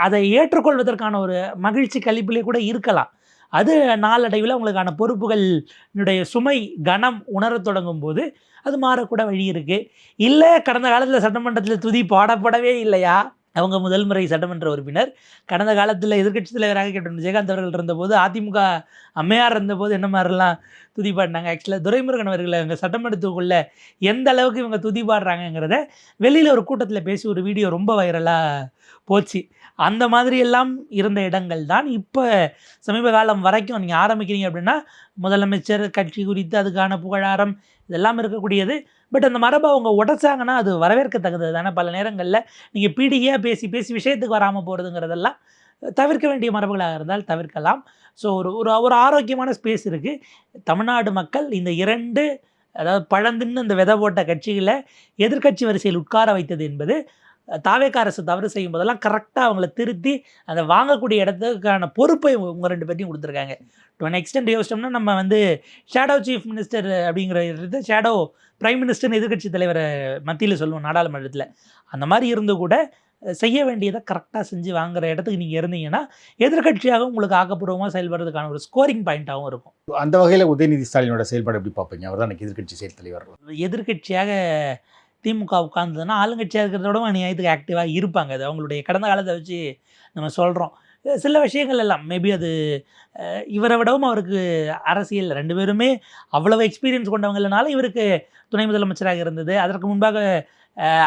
அதை ஏற்றுக்கொள்வதற்கான ஒரு மகிழ்ச்சி கழிப்பிலே கூட இருக்கலாம். அது நாளடைவில் அவங்களுக்கான பொறுப்புகளுடைய சுமை கனம் உணரத் தொடங்கும் போது அது மாறக்கூட வழி இருக்குது. இல்லை கடந்த காலத்தில் சட்டமன்றத்தில் துதி பாடப்படவே இல்லையா, அவங்க முதல் முறை சட்டமன்ற உறுப்பினர். கடந்த காலத்தில் எதிர்க்கட்சி தலைவராக கேப்டன் விஜயகாந்த் அவர்கள் இருந்தபோது, அதிமுக அம்மையார் இருந்தபோது என்ன மாதிரிலாம் துதி பாடினாங்க. ஆக்சுவலாக துரைமுருகன் அவர்கள் அவங்க சட்டமன்றத்துக்குள்ளே எந்த அளவுக்கு இவங்க துதி பாடுறாங்கங்கிறத வெளியில் ஒரு கூட்டத்தில் பேசி ஒரு வீடியோ ரொம்ப வைரலாக போச்சு. அந்த மாதிரி எல்லாம் இருந்த இடங்கள் தான் இப்போ சமீப காலம் வரைக்கும் நீங்கள் ஆரம்பிக்கிறீங்க அப்படின்னா முதலமைச்சர் கட்சி குறித்து அதுக்கான புகழாரம் இதெல்லாம் இருக்கக்கூடியது. பட் அந்த மரபை அவங்க உடைச்சாங்கன்னா அது வரவேற்கத்தக்கது தானே. பல நேரங்களில் நீங்கள் பீடிகையாக பேசி பேசி விஷயத்துக்கு வராமல் போகிறதுங்கிறதெல்லாம் தவிர்க்க வேண்டிய மரபுகளாக இருந்தால் தவிர்க்கலாம். ஸோ ஒரு ஆரோக்கியமான ஸ்பேஸ் இருக்குது. தமிழ்நாடு மக்கள் இந்த 2 அதாவது பழந்தின்னு அந்த விதை போட்ட கட்சிகளை எதிர்க்கட்சி வரிசையில் உட்கார வைத்தது என்பது தாவேக்கா அரசு தவறு செய்யும் போதெல்லாம் கரெக்டாக அவங்கள திருத்தி அதை வாங்கக்கூடிய இடத்துக்கான பொறுப்பை உங்கள் 2 பேர்த்தையும் கொடுத்துருக்காங்க. டு அன் எக்ஸ்டென்ட் யோசிச்சோம்னா நம்ம ஷேடோ சீஃப் மினிஸ்டர் அப்படிங்கிற ஷேடோ பிரைம் மினிஸ்டர்னு எதிர்க்கட்சி தலைவரை மத்தியில் சொல்லுவோம் நாடாளுமன்றத்தில். அந்த மாதிரி இருந்து கூட செய்ய வேண்டியதை கரெக்டாக செஞ்சு வாங்குகிற இடத்துக்கு நீங்கள் இருந்தீங்கன்னா எதிர்க்கட்சியாக உங்களுக்கு ஆக்கப்பூர்வமாக செயல்படுறதுக்கான ஒரு ஸ்கோரிங் பாயிண்ட்டாகவும் இருக்கும். அந்த வகையில் உதயநிதி ஸ்டாலினோட செயல்பாடு எப்படி பார்ப்பீங்க? அவர் தான் எனக்கு எதிர்க்கட்சி செயல் தலைவர். எதிர்க்கட்சியாக திமுக உட்கார்ந்ததுன்னா ஆளுங்கட்சியாக இருக்கிறதோட நியாயத்துக்கு ஆக்டிவாக இருப்பாங்க. அது அவங்களுடைய கடந்த காலத்தை வச்சு நம்ம சொல்கிறோம். சில விஷயங்கள் எல்லாம் மேபி அது இவரை விடவும் அவருக்கு அரசியல் 2 பேருமே அவ்வளவு எக்ஸ்பீரியன்ஸ் கொண்டவங்க இல்லைனாலும் இவருக்கு துணை முதலமைச்சராக இருந்தது. அதற்கு முன்பாக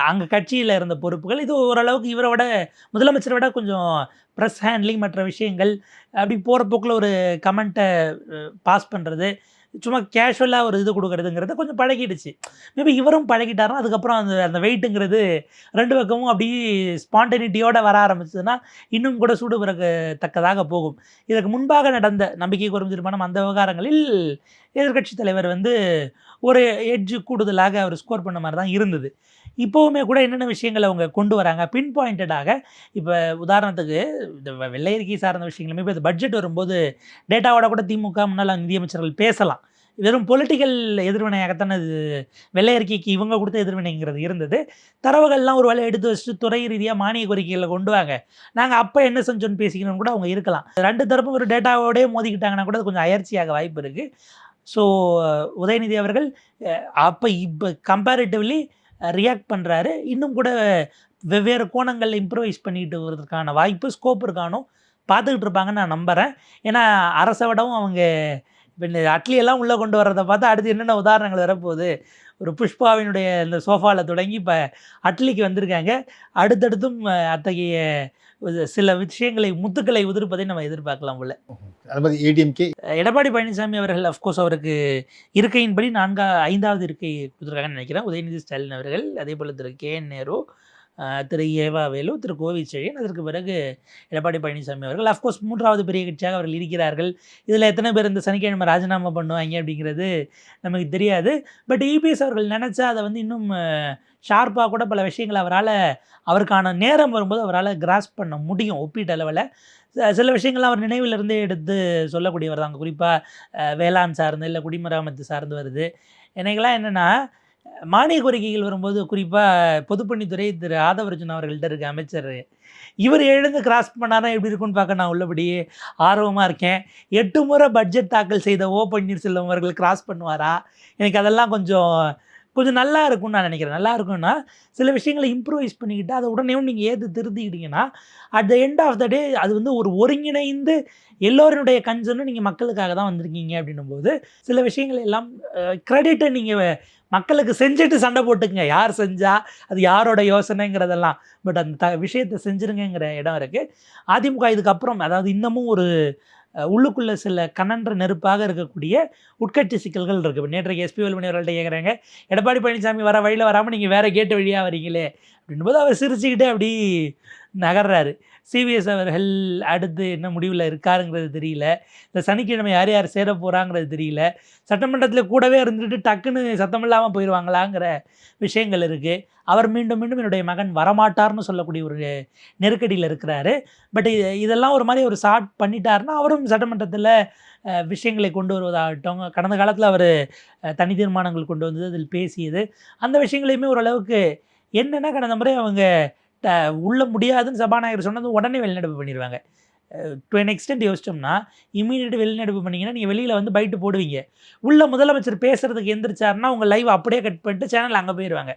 அங்கே கட்சியில் இருந்த பொறுப்புகள், இது ஓரளவுக்கு இவரை விட முதலமைச்சரை விட கொஞ்சம் ப்ரெஸ் ஹேண்ட்லிங் மற்ற விஷயங்கள் அப்படி போகிற போக்கில் ஒரு கமெண்ட்டை பாஸ் பண்ணுறது, சும்மா கேஷுவலாக ஒரு இது கொடுக்குறதுங்கிறது கொஞ்சம் பழகிடுச்சு. மேபி இவரும் பழகிட்டாருன்னா அதுக்கப்புறம் அந்த வெயிட்டுங்கிறது 2 பக்கமும் அப்படி ஸ்பான்டெனிட்டியோடு வர ஆரம்பிச்சதுன்னா இன்னும் கூட சூடு பிறக்கத்தக்கதாக போகும். இதற்கு முன்பாக நடந்த நம்பிக்கை கோரும் தீர்மானம் அந்த விவகாரங்களில் எதிர்க்கட்சி தலைவர் ஒரு எட்ஜு கூடுதலாக அவர் ஸ்கோர் பண்ண மாதிரி தான் இருந்தது. இப்போவுமே கூட என்னென்ன விஷயங்களை அவங்க கொண்டு வராங்க பின் பாயிண்டடாக. இப்போ உதாரணத்துக்கு இந்த வெள்ளை அறிக்கை சார்ந்த விஷயங்களுமே இப்போ பட்ஜெட் வரும்போது டேட்டாவோட கூட திமுக முன்னாள் நிதியமைச்சர்கள் பேசலாம். வெறும் பொலிட்டிக்கல் எதிர்வினையாகத்தானே இது வெள்ளை அறிக்கைக்கு இவங்க கொடுத்த எதிர்வினைங்கிறது இருந்தது. தரவுகள்லாம் ஒரு வேலை எடுத்து வச்சுட்டு துறை ரீதியாக மானிய கோரிக்கைகளை கொண்டு வாங்க, நாங்கள் அப்போ என்ன செஞ்சோன்னு பேசிக்கணும்னு கூட அவங்க இருக்கலாம். 2 தரப்பும் ஒரு டேட்டாவோடய மோதிக்கிட்டாங்கன்னா கூட அது கொஞ்சம் அயற்சியாக வாய்ப்பு இருக்குது. ஸோ உதயநிதி அவர்கள் இப்போ கம்பேரிட்டிவ்லி ரியாக்ட் பண்ணுறாரு. இன்னும் கூட வெவ்வேறு கோணங்களில் இம்ப்ரூவைஸ் பண்ணிட்டு வரதுக்கான வாய்ப்பு ஸ்கோப் இருக்கானோ பார்த்துக்கிட்டு இருப்பாங்கன்னு நான் நம்புகிறேன். ஏன்னா அரசை விடவும் அவங்க இப்போ இந்த அட்லியெல்லாம் உள்ளே கொண்டு வர்றதை பார்த்தா அடுத்து என்னென்ன உதாரணங்கள் வரப்போகுது. ஒரு புஷ்பாவினுடைய இந்த சோஃபாவில் தொடங்கி இப்போ அட்லிக்கு வந்திருக்காங்க. அடுத்தடுத்தும் அத்தகைய சில விஷயங்களை முத்துக்களை உதிர்ப்பதை நம்ம எதிர்பார்க்கலாம் போல. அதாவது ஏடிஎம்கே எடப்பாடி பழனிசாமி அவர்கள் அஃப்கோர்ஸ் அவருக்கு இருக்கையின்படி 5வது இருக்கை கொடுத்துருக்காங்கன்னு நினைக்கிறேன். உதயநிதி ஸ்டாலின் அவர்கள், அதே போல் திரு KN நேரு, திரு ஏவா வேலு, திரு கோவிச்செழியன், அதற்கு பிறகு எடப்பாடி பழனிசாமி அவர்கள். அஃப்கோர்ஸ் 3வது பெரிய கட்சியாக அவர்கள் இருக்கிறார்கள். இதில் எத்தனை பேர் இந்த சனிக்கிழமை ராஜினாமா பண்ணுவாங்க அப்படிங்கிறது நமக்கு தெரியாது. பட் இபிஎஸ் அவர்கள் நினச்சா அதை வந்து இன்னும் ஷார்ப்பாக கூட பல விஷயங்கள் அவருக்கான நேரம் வரும்போது அவரால் கிராஸ்ப் பண்ண முடியும். ஒப்பீட்டளவில் சில விஷயங்கள்லாம் அவர் நினைவிலிருந்தே எடுத்து சொல்லக்கூடியவர் தாங்க. குறிப்பாக வேளாண் சார்ந்து இல்லை குடிமராமத்து சார்ந்து வருது. எனக்கெல்லாம் என்னென்னா, மானிய கோரிக்கைகள் வரும்போது குறிப்பாக பொதுப்பணித்துறை திரு ஆதவர்ஜுன் அவர்கள்ட்ட இருக்க அமைச்சர், இவர் எழுந்து கிராஸ் பண்ணாதான் எப்படி இருக்குன்னு பார்க்க நான் உள்ளபடியே ஆர்வமாக இருக்கேன். 8 முறை பட்ஜெட் தாக்கல் செய்த ஓ பன்னீர்செல்வம் அவர்கள் கிராஸ் பண்ணுவாரா? எனக்கு அதெல்லாம் கொஞ்சம் நல்லா இருக்கும்னு நான் நினைக்கிறேன். நல்லா இருக்கும்னா சில விஷயங்களை இம்ப்ரூவைஸ் பண்ணிக்கிட்டு அதை உடனே நீங்கள் ஏற்று திருத்திக்கிட்டிங்கன்னா at the end of the day அது வந்து ஒரு ஒருங்கிணைந்து எல்லோருடைய கன்சர்னும் நீங்கள் மக்களுக்காக தான் வந்திருக்கீங்க அப்படின்னும் போது சில விஷயங்கள் எல்லாம் கிரெடிட்டை நீங்கள் மக்களுக்கு செஞ்சுட்டு சண்டை போட்டுக்குங்க. யார் செஞ்சால் அது யாரோட யோசனைங்கிறதெல்லாம். பட் அந்த விஷயத்தை செஞ்சுருங்கிற இடம் இருக்குது. அதிமுக இதுக்கப்புறம் அதாவது இன்னமும் ஒரு உள்ளுக்குள்ளே சில கனன்ற நெருப்பாக இருக்கக்கூடிய உட்கட்சி சிக்கல்கள் இருக்குது. நேற்றைக்கு எஸ்பி வேலுமணி அவர்கள்ட்ட கேட்குறாங்க, எடப்பாடி பழனிசாமி வர வழியில் வராமல் நீங்கள் வேறு கேட்டு வழியாக வரீங்களே அப்படின்போது அவர் சிரிச்சுக்கிட்டே அப்படி நகர்றாரு. சிவிஎஸ் அவர்கள் அடுத்து என்ன முடிவில் இருக்காருங்கிறது தெரியல. இந்த சனிக்கிழமை யார் யார் சேர போகிறாங்கிறது தெரியல. சட்டமன்றத்தில் கூடவே இருந்துட்டு டக்குன்னு சத்தமில்லாமல் போயிடுவாங்களாங்கிற விஷயங்கள் இருக்குது. அவர் மீண்டும் மீண்டும் என்னுடைய மகன் வரமாட்டார்னு சொல்லக்கூடிய ஒரு நெருக்கடியில் இருக்கிறாரு. பட் இதெல்லாம் ஒரு மாதிரி ஒரு ஷார்ட் பண்ணிட்டாருன்னா அவரும் சட்டமன்றத்தில் விஷயங்களை கொண்டு வருவதாகட்டும், கடந்த காலத்தில் அவர் தனி தீர்மானங்கள் கொண்டு வந்தது, அதில் பேசியது, அந்த விஷயங்களையுமே ஓரளவுக்கு என்னென்னா கடந்த முறை அவங்க உள்ள முடியாதுன்னு சபாநாயகர் சொன்னது உடனே வெளிநடப்பு பண்ணிடுவாங்க. டு அன் எக்ஸ்டென்ட் யோசிச்சோம்னா இமீடியட் வெளிநடப்பு பண்ணிங்கன்னா நீங்கள் வெளியில் வந்து பைட்டு போடுவீங்க. உள்ள முதலமைச்சர் பேசுகிறதுக்கு எந்திரிச்சாருன்னா உங்கள் லைவ் அப்படியே கட் பண்ணிட்டு சேனல் அங்கே போயிடுவாங்க.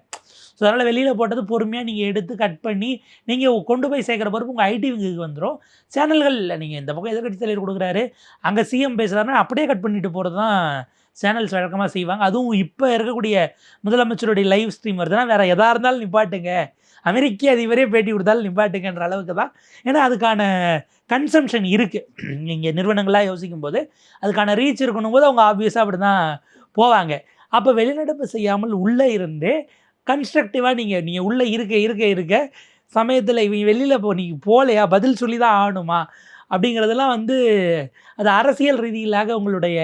ஸோ அதனால் வெளியில் போட்டது பொறுமையாக நீங்கள் எடுத்து கட் பண்ணி நீங்கள் கொண்டு போய் சேர்க்குற பொறுப்பு உங்கள் ஐடி விங்குக்கு வந்துடும். சேனல்கள் நீங்கள் இந்த பக்கம் எதிர்கட்சி தலைவர் கொடுக்குறாரு, அங்கே சிஎம் பேசுகிறாருன்னா அப்படியே கட் பண்ணிட்டு போகிறது தான் சேனல்ஸ் வழக்கமாக செய்வாங்க. அதுவும் இப்போ இருக்கக்கூடிய முதலமைச்சருடைய லைவ் ஸ்ட்ரீம் வருதுன்னா வேறு எதாக இருந்தாலும் நிப்பாட்டுங்க, அமெரிக்க அதிபரே பேட்டி கொடுத்தாலும் நிப்பாட்டுங்கன்ற அளவுக்கு தான். ஏன்னா அதுக்கான கன்சம்ஷன் இருக்குது. நீங்கள் நிறுவனங்களாக யோசிக்கும் போது அதுக்கான ரீச் இருக்கணும் போது அவங்க ஆப்வியஸாக அப்படி தான் போவாங்க. அப்போ வெளிநடப்பு செய்யாமல் உள்ளே இருந்தே கன்ஸ்ட்ரக்டிவாக நீங்கள் உள்ளே இருக்க சமயத்தில் இவங்க வெளியில் நீங்கள் போகலையா பதில் சொல்லி தான் ஆகணுமா அப்படிங்கிறதெல்லாம் வந்து அது அரசியல் ரீதியிலாக உங்களுடைய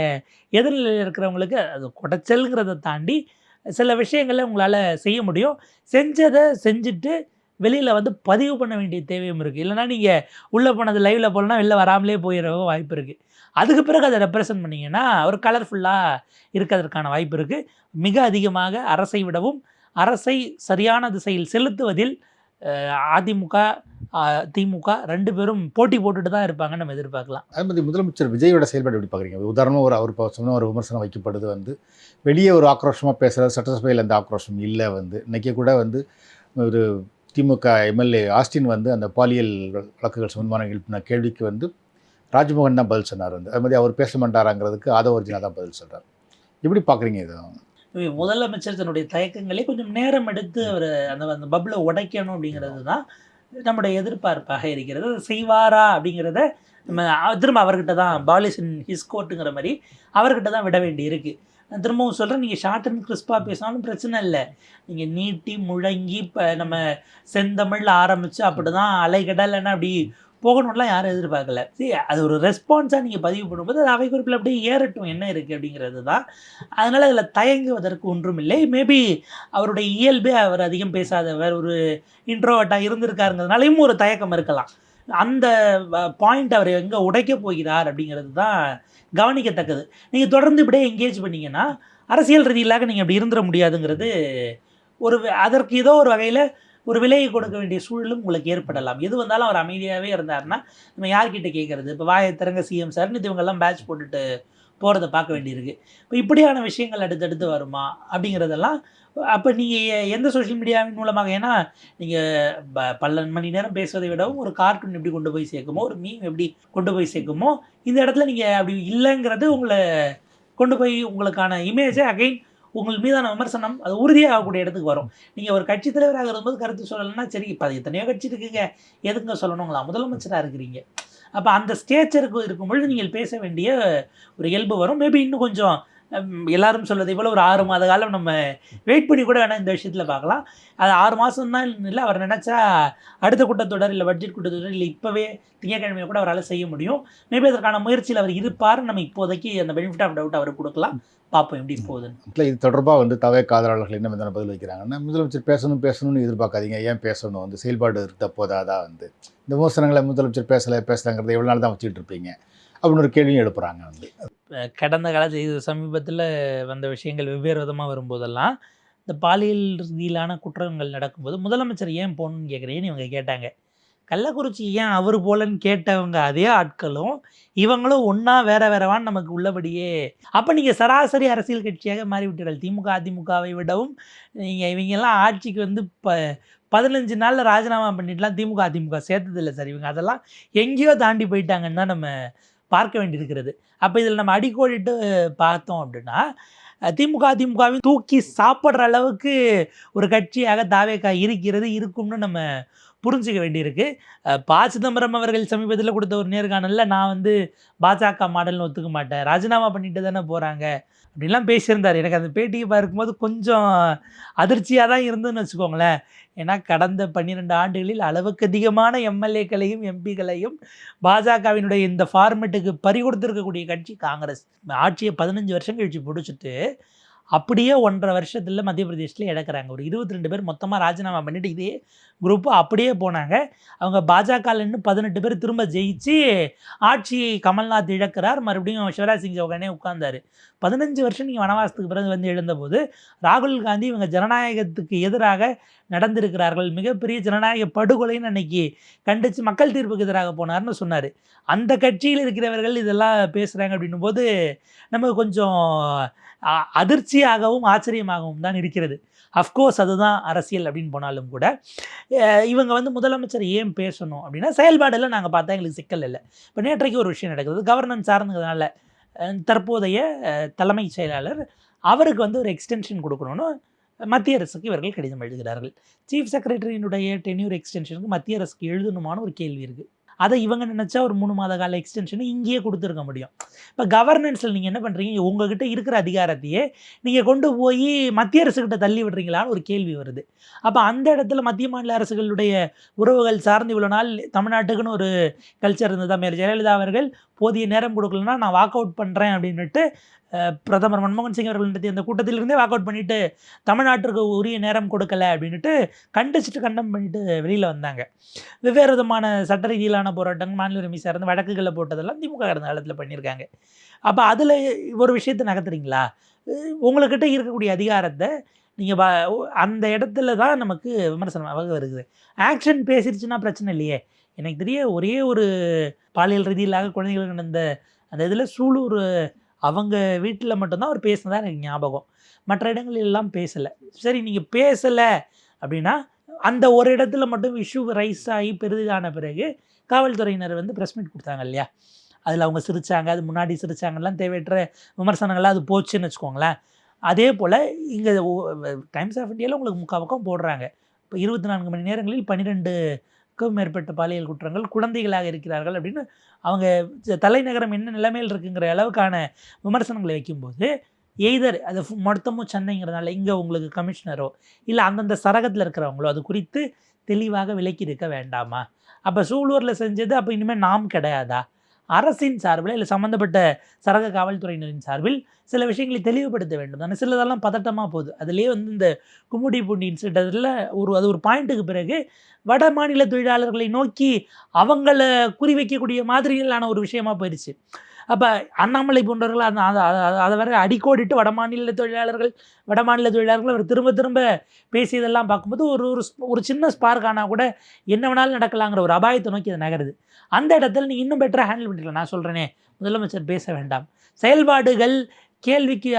எதிர்நிலையில் இருக்கிறவங்களுக்கு அது குடைச்சல்ங்கிறத தாண்டி சில விஷயங்களில் உங்களால் செய்ய முடியும். செஞ்சதை செஞ்சுட்டு வெளியில் வந்து பதிவு பண்ண வேண்டிய தேவையும் இருக்குது. இல்லைனா நீங்கள் உள்ளே போனது லைவில் போகலன்னா வெளில வராமலே போயிடவும் வாய்ப்பு இருக்குது. அதுக்கு பிறகு அதை ரெப்ரசன்ட் பண்ணிங்கன்னா ஒரு கலர்ஃபுல்லாக இருக்கிறதுக்கான வாய்ப்பு இருக்குது. மிக அதிகமாக அரசை விடவும் அரசை சரியான திசையில் செலுத்துவதில் அதிமுக திமுக 2 பேரும் போட்டி போட்டுட்டு தான் இருப்பாங்கன்னு நம்ம எதிர்பார்க்கலாம். அதே மாதிரி முதலமைச்சர் விஜயோட செயல்பாடு எப்படி பார்க்குறீங்க? உதாரணமாக அவர் சொன்ன ஒரு விமர்சனம் வைக்கப்படுது வந்து வெளியே ஒரு ஆக்ரோஷமாக பேசுகிறது, சட்டசபையில் அந்த ஆக்ரோஷம் இல்லை. வந்து இன்றைக்கி கூட வந்து ஒரு திமுக எம்எல்ஏ ஆஸ்டின் வந்து அந்த பாலியல் வழக்குகள் சம்பந்தமான எழுப்பின கேள்விக்கு வந்து ராஜ்மோகன் தான் பதில் சொன்னார். வந்து அது மாதிரி அவர் பேச மாட்டாராங்கிறதுக்கு ஆதவர்ஜுனா தான் பதில் சொல்கிறார். எப்படி பார்க்குறீங்க இது? முதலமைச்சர் தன்னுடைய தயக்கங்களே கொஞ்சம் நேரம் எடுத்து அவர் அந்த பப்பிளை உடைக்கணும் அப்படிங்கிறது தான் நம்முடைய எதிர்பார்ப்பாக இருக்கிறது. அதை செய்வாரா அப்படிங்கிறத நம்ம திரும்ப அவர்கிட்ட தான் பாலிஸ் இன் ஹிஸ் கோர்ட்டுங்கிற மாதிரி அவர்கிட்ட தான் விட வேண்டி இருக்குது. நான் திரும்பவும் சொல்கிறேன், நீங்கள் ஷார்ட் அண்ட் கிறிஸ்பாக பேசினாலும் பிரச்சனை இல்லை. நீங்கள் நீட்டி முழங்கி இப்போ நம்ம செந்தமிழில் ஆரம்பித்து அப்படி தான் அலைகடலைன்னா அப்படி போகணும்லாம் யாரும் எதிர்பார்க்கல. சரி, அது ஒரு ரெஸ்பான்ஸாக நீங்கள் பதிவு பண்ணும்போது அது அவை குறிப்பில் அப்படியே ஏறட்டும் என்ன இருக்குது அப்படிங்கிறது தான். அதனால் அதில் தயங்குவதற்கு ஒன்றும் இல்லை. மேபி அவருடைய இயல்பே அவர் அதிகம் பேசாதவர், ஒரு இன்ட்ரோவர்ட்டாக இருந்திருக்காருங்கிறதுனாலையும் ஒரு தயக்கம் இருக்கலாம். அந்த பாயிண்ட் அவர் எங்கே உடைக்க போகிறார் அப்படிங்கிறது தான் கவனிக்கத்தக்கது. நீங்கள் தொடர்ந்து இப்படியே என்கேஜ் பண்ணிங்கன்னா அரசியல் ரீதியிலாக நீங்கள் அப்படி இருந்துட முடியாதுங்கிறது அதற்கு ஏதோ ஒரு வகையில் ஒரு விலையை கொடுக்க வேண்டிய சூழலும் உங்களுக்கு ஏற்படலாம். எது வந்தாலும் அவர் அமைதியாகவே இருந்தார்னா நம்ம யார்கிட்ட கேட்குறது? இப்போ வாயத்திறங்க சிஎம் சார்னு இவங்கெல்லாம் பேட்ச் போட்டுட்டு போகிறத பார்க்க வேண்டியிருக்கு. இப்போ இப்படியான விஷயங்கள் அடுத்தடுத்து வருமா அப்படிங்கிறதெல்லாம் அப்போ நீங்கள் எந்த சோஷியல் மீடியாவின் மூலமாக, ஏன்னா நீங்கள் பல மணி நேரம் பேசுவதை விடவும் ஒரு கார்ட்டூன் எப்படி கொண்டு போய் சேர்க்குமோ, ஒரு மீம் எப்படி கொண்டு போய் சேர்க்குமோ, இந்த இடத்துல நீங்கள் அப்படி இல்லைங்கிறது உங்களை கொண்டு போய் உங்களுக்கான இமேஜை அகைன் உங்கள் மீதான விமர்சனம் அது உறுதியாகக்கூடிய இடத்துக்கு வரும். நீங்கள் ஒரு கட்சி தலைவராக இருக்கும்போது கருத்து சொல்லலைன்னா சரி, இப்போ அது எத்தனையோ கட்சி இருக்குங்க, எதுங்க சொல்லணுங்களா? முதலமைச்சராக இருக்கிறீங்க. அப்போ அந்த ஸ்டேச்சருக்கு இருக்கும்பொழுது நீங்கள் பேச வேண்டிய ஒரு இயல்பு வரும். மேபி இன்னும் கொஞ்சம் எல்லாரும் சொல்வதை போல் ஒரு 6 மாத காலம் நம்ம வெயிட் பண்ணி கூட வேணால் இந்த விஷயத்தில் பார்க்கலாம். அது 6 மாதம் தான் இல்லை, அவர் நினச்சா அடுத்த கூட்டத்தொடர் இல்லை பட்ஜெட் கூட்டத்தொடர் இல்லை இப்போவே திங்கட்கிழமையை கூட அவரால் செய்ய முடியும். மேபி அதற்கான முயற்சியில் அவர் இருப்பார். நம்ம இப்போதைக்கு அந்த பெனிஃபிட் ஆஃப் டவுட் அவருக்கு கொடுக்கலாம். பார்ப்போம் எப்படி போகுதுன்னு. இது தொடர்பாக வந்து தவேக ஆதரவாளர்கள் என்ன விதமான பதில் வைக்கிறாங்கன்னா, முதலமைச்சர் பேசணும்னு எதிர்பார்க்காதீங்க, ஏன் பேசணும், வந்து செயல்பாடு இருந்த போதாதான் வந்து இந்த விமர்சனங்களை முதலமைச்சர் பேசலைங்கிறத எவ்வளோ நாள் தான் வச்சுக்கிட்டு இருப்பீங்க அப்படின்னு ஒரு கேள்வியும் எழுப்புறாங்க. வந்து கடந்த காலத்தில் இது சமீபத்தில் வந்த விஷயங்கள் வெவ்வேறு விதமாக வரும்போதெல்லாம் இந்த பாலியல் ரீதியிலான குற்றங்கள் நடக்கும்போது முதலமைச்சர் ஏன் போகணுன்னு கேட்குறேன்னு இவங்க கேட்டாங்க. கள்ளக்குறிச்சி ஏன் அவர் போலன்னு கேட்டவங்க அதே ஆட்களும் இவங்களும் ஒன்றா வேறவான்னு நமக்கு உள்ளபடியே. அப்போ நீங்கள் சராசரி அரசியல் கட்சியாக மாறிவிட்டீர்கள். திமுக அதிமுகவை விடவும் நீங்கள் இவங்கெல்லாம் ஆட்சிக்கு வந்து 15 நாளில் ராஜினாமா பண்ணிட்டுலாம் திமுக அதிமுக சேர்த்ததில்லை சார். இவங்க அதெல்லாம் எங்கேயோ தாண்டி போயிட்டாங்கன்னு தான் நம்ம பார்க்க வேண்டியிருக்கிறது. அப்போ இதில் நம்ம அடிக்கோடிட்டு பார்த்தோம் அப்படின்னா திமுக அதிமுகவையும் தூக்கி சாப்பிட்ற அளவுக்கு ஒரு கட்சியாக தாவேகா இருக்கும்னு நம்ம புரிஞ்சிக்க வேண்டியிருக்கு. சிதம்பரம் அவர்கள் சமீபத்தில் கொடுத்த ஒரு நேர்காணலில் நான் வந்து பாஜக மாடல்னு ஒத்துக்க மாட்டேன், ராஜினாமா பண்ணிட்டு தானே போகிறாங்க அப்படின்லாம் பேசியிருந்தார். எனக்கு அந்த பேட்டியை பார்க்கும்போது கொஞ்சம் அதிர்ச்சியாக தான் இருந்துன்னு வச்சுக்கோங்களேன். ஏன்னா கடந்த 12 ஆண்டுகளில் அளவுக்கு அதிகமான எம்எல்ஏக்களையும் எம்பிக்களையும் பாஜகவினுடைய இந்த ஃபார்மெட்டுக்கு பறிகொடுத்துருக்கக்கூடிய கட்சி காங்கிரஸ். ஆட்சியை 15 வருஷம் கழிச்சு பிடிச்சிட்டு அப்படியே 1.5 வருஷத்தில் மத்திய பிரதேசத்தில் இழக்கிறாங்க. ஒரு 22 பேர் மொத்தமாக ராஜினாமா பண்ணிவிட்டு இதே குரூப்பு அப்படியே போனாங்க. அவங்க பாஜகலேருந்து 18 பேர் திரும்ப ஜெயிச்சு ஆட்சியை கமல்நாத் இழக்கிறார். மறுபடியும் சிவராஜ் சிங் சௌகானே உட்கார்ந்தார். 15 வருஷம் நீங்கள் வனவாசத்துக்கு பிறகு வந்து எழுந்தபோது ராகுல் காந்தி இவங்க ஜனநாயகத்துக்கு எதிராக நடந்திருக்கிறார்கள், மிகப்பெரிய ஜனநாயக படுகொலைன்னு அன்னைக்கு கண்டித்து மக்கள் தீர்ப்புக்கு எதிராக போனார்னு சொன்னார். அந்த கட்சியில் இருக்கிறவர்கள் இதெல்லாம் பேசுகிறாங்க அப்படின்னும் போது நமக்கு கொஞ்சம் அதிர்ச்சியாகவும் ஆச்சரியமாகவும் தான் இருக்கிறது. அஃப்கோர்ஸ் அதுதான் அரசியல் அப்படின்னு போனாலும் கூட இவங்க வந்து முதலமைச்சர் ஏன் பேசணும் அப்படின்னா செயல்பாடெல்லாம் நாங்கள் பார்த்தா எங்களுக்கு சிக்கல் இல்லை. இப்போ நேற்றைக்கு ஒரு விஷயம் நடக்குது, கவர்னன்ஸ் சார்ந்ததுனால தற்போதைய தலைமைச் செயலாளர் அவருக்கு வந்து ஒரு எக்ஸ்டென்ஷன் கொடுக்கணும்னு மத்திய அரசுக்கு இவர்கள் கடிதம் எழுதுகிறார்கள். சீஃப் செக்ரட்டரியினுடைய டென்யூர் எக்ஸ்டென்ஷனுக்கு மத்திய அரசுக்கு எழுதணுமான ஒரு கேள்வி இருக்குது. அதை இவங்க நினச்சா ஒரு 3 மாத கால எக்ஸ்டென்ஷனை இங்கேயே கொடுத்துருக்க முடியும். இப்போ கவர்னன்ஸில் நீங்கள் என்ன பண்ணுறீங்க, உங்ககிட்ட இருக்கிற அதிகாரத்தையே நீங்கள் கொண்டு போய் மத்திய அரசுக்கிட்ட தள்ளி விடுறீங்களான்னு ஒரு கேள்வி வருது. அப்போ அந்த இடத்துல மத்திய மாநில அரசுகளுடைய உறவுகள் சார்ந்து இவ்வளோ நாள் தமிழ்நாட்டுக்குன்னு ஒரு கல்ச்சர் இருந்தது. மேலே ஜெயலலிதா அவர்கள் போதிய நேரம் கொடுக்கலன்னா நான் வாக் அவுட் பண்ணுறேன் அப்படின்ட்டு பிரதமர் மன்மோகன் சிங் அவர்கள் நடத்திய அந்த கூட்டத்திலிருந்தே வாக் அவுட் பண்ணிவிட்டு தமிழ்நாட்டிற்கு உரிய நேரம் கொடுக்கலை அப்படின்ட்டு கண்டம் பண்ணிட்டு வெளியில் வந்தாங்க. வெவ்வேறு விதமான சட்ட ரீதியிலான போராட்டங்கள், மாநில உரிமை சார்ந்த வழக்குகளில் போட்டதெல்லாம் திமுக கடந்த காலத்தில் பண்ணியிருக்காங்க. அப்போ அதில் ஒரு விஷயத்தை நகர்த்துறீங்களா? உங்கள்கிட்ட இருக்கக்கூடிய அதிகாரத்தை நீங்கள் அந்த இடத்துல தான் நமக்கு விமர்சனமாக வருது. ஆக்ஷன் பேசிடுச்சுன்னா பிரச்சனை இல்லையே. எனக்கு தெரிய ஒரே ஒரு பாலியல் ரீதியிலாக குழந்தைகளுக்கு நடந்த அந்த இதில் சூலூர் அவங்க வீட்டில் மட்டும்தான் அவர் பேசினதா எனக்கு ஞாபகம். மற்ற இடங்களெல்லாம் பேசலை. சரி, நீங்கள் பேசலை அப்படின்னா அந்த ஒரு இடத்துல மட்டும் இஷ்யூ ரைஸ் ஆகி பெரிதான பிறகு காவல்துறையினர் வந்து ப்ரெஸ் மீட் கொடுத்தாங்க இல்லையா? அதில் அவங்க சிரித்தாங்க, அது முன்னாடி சிரித்தாங்கலாம், தேவையற்ற விமர்சனங்கள்லாம் அது போச்சுன்னு வச்சுக்கோங்களேன். அதே போல் இங்கே டைம்ஸ் ஆஃப் இந்தியாவில் உங்களுக்கு முக்கால் போடுறாங்க. இப்போ 24 மணி நேரங்களில் 12க்கும் மேற்பட்ட பாலியல் குற்றங்கள் குழந்தைகளாக இருக்கிறார்கள் அப்படின்னு அவங்க தலைநகரம் என்ன நிலைமையில் இருக்குங்கிற அளவுக்கான விமர்சனங்களை வைக்கும்போது எய்தர் அது மொத்தமும் சென்னைங்கிறதுனால இங்கே உங்களுக்கு கமிஷனரோ இல்லை அந்தந்த சரகத்தில் இருக்கிறவங்களோ அது குறித்து தெளிவாக விலக்கி இருக்க வேண்டாமா? அப்போ சூலூரில் செஞ்சது அப்போ இனிமேல் நாம் கிடையாதா? அரசின் சார்பில் இல்லை சம்மந்தப்பட்ட சரக காவல்துறையினரின் சார்பில் சில விஷயங்களை தெளிவுபடுத்த வேண்டும் தானே. சிலதெல்லாம் பதட்டமாக போகுது. அதுலேயே வந்து இந்த கும்முடிப்பூண்டி இன்சிடென்ட்டில் அது ஒரு பாயிண்ட்டுக்கு பிறகு வட மாநில தொழிலாளர்களை நோக்கி அவங்கள குறிவைக்கக்கூடிய மாதிரியிலான ஒரு விஷயமா போயிடுச்சு. அப்போ அண்ணாமலை போன்றவர்கள் அதை வர அடிக்கோடிட்டு வடமாநில தொழிலாளர்கள் அவர் திரும்ப பேசியதெல்லாம் பார்க்கும்போது ஒரு சின்ன ஸ்பார்க் ஆனால் கூட என்ன வேணாலும் நடக்கலாங்கிற ஒரு அபாயத்தை நோக்கி அது நகருது. அந்த இடத்துல நீ இன்னும் பெட்டராக ஹேண்டில் பண்ணிக்கலாம். நான் சொல்கிறேனே, முதலமைச்சர் பேச வேண்டாம், செயல்பாடுகள் கேள்விக்கு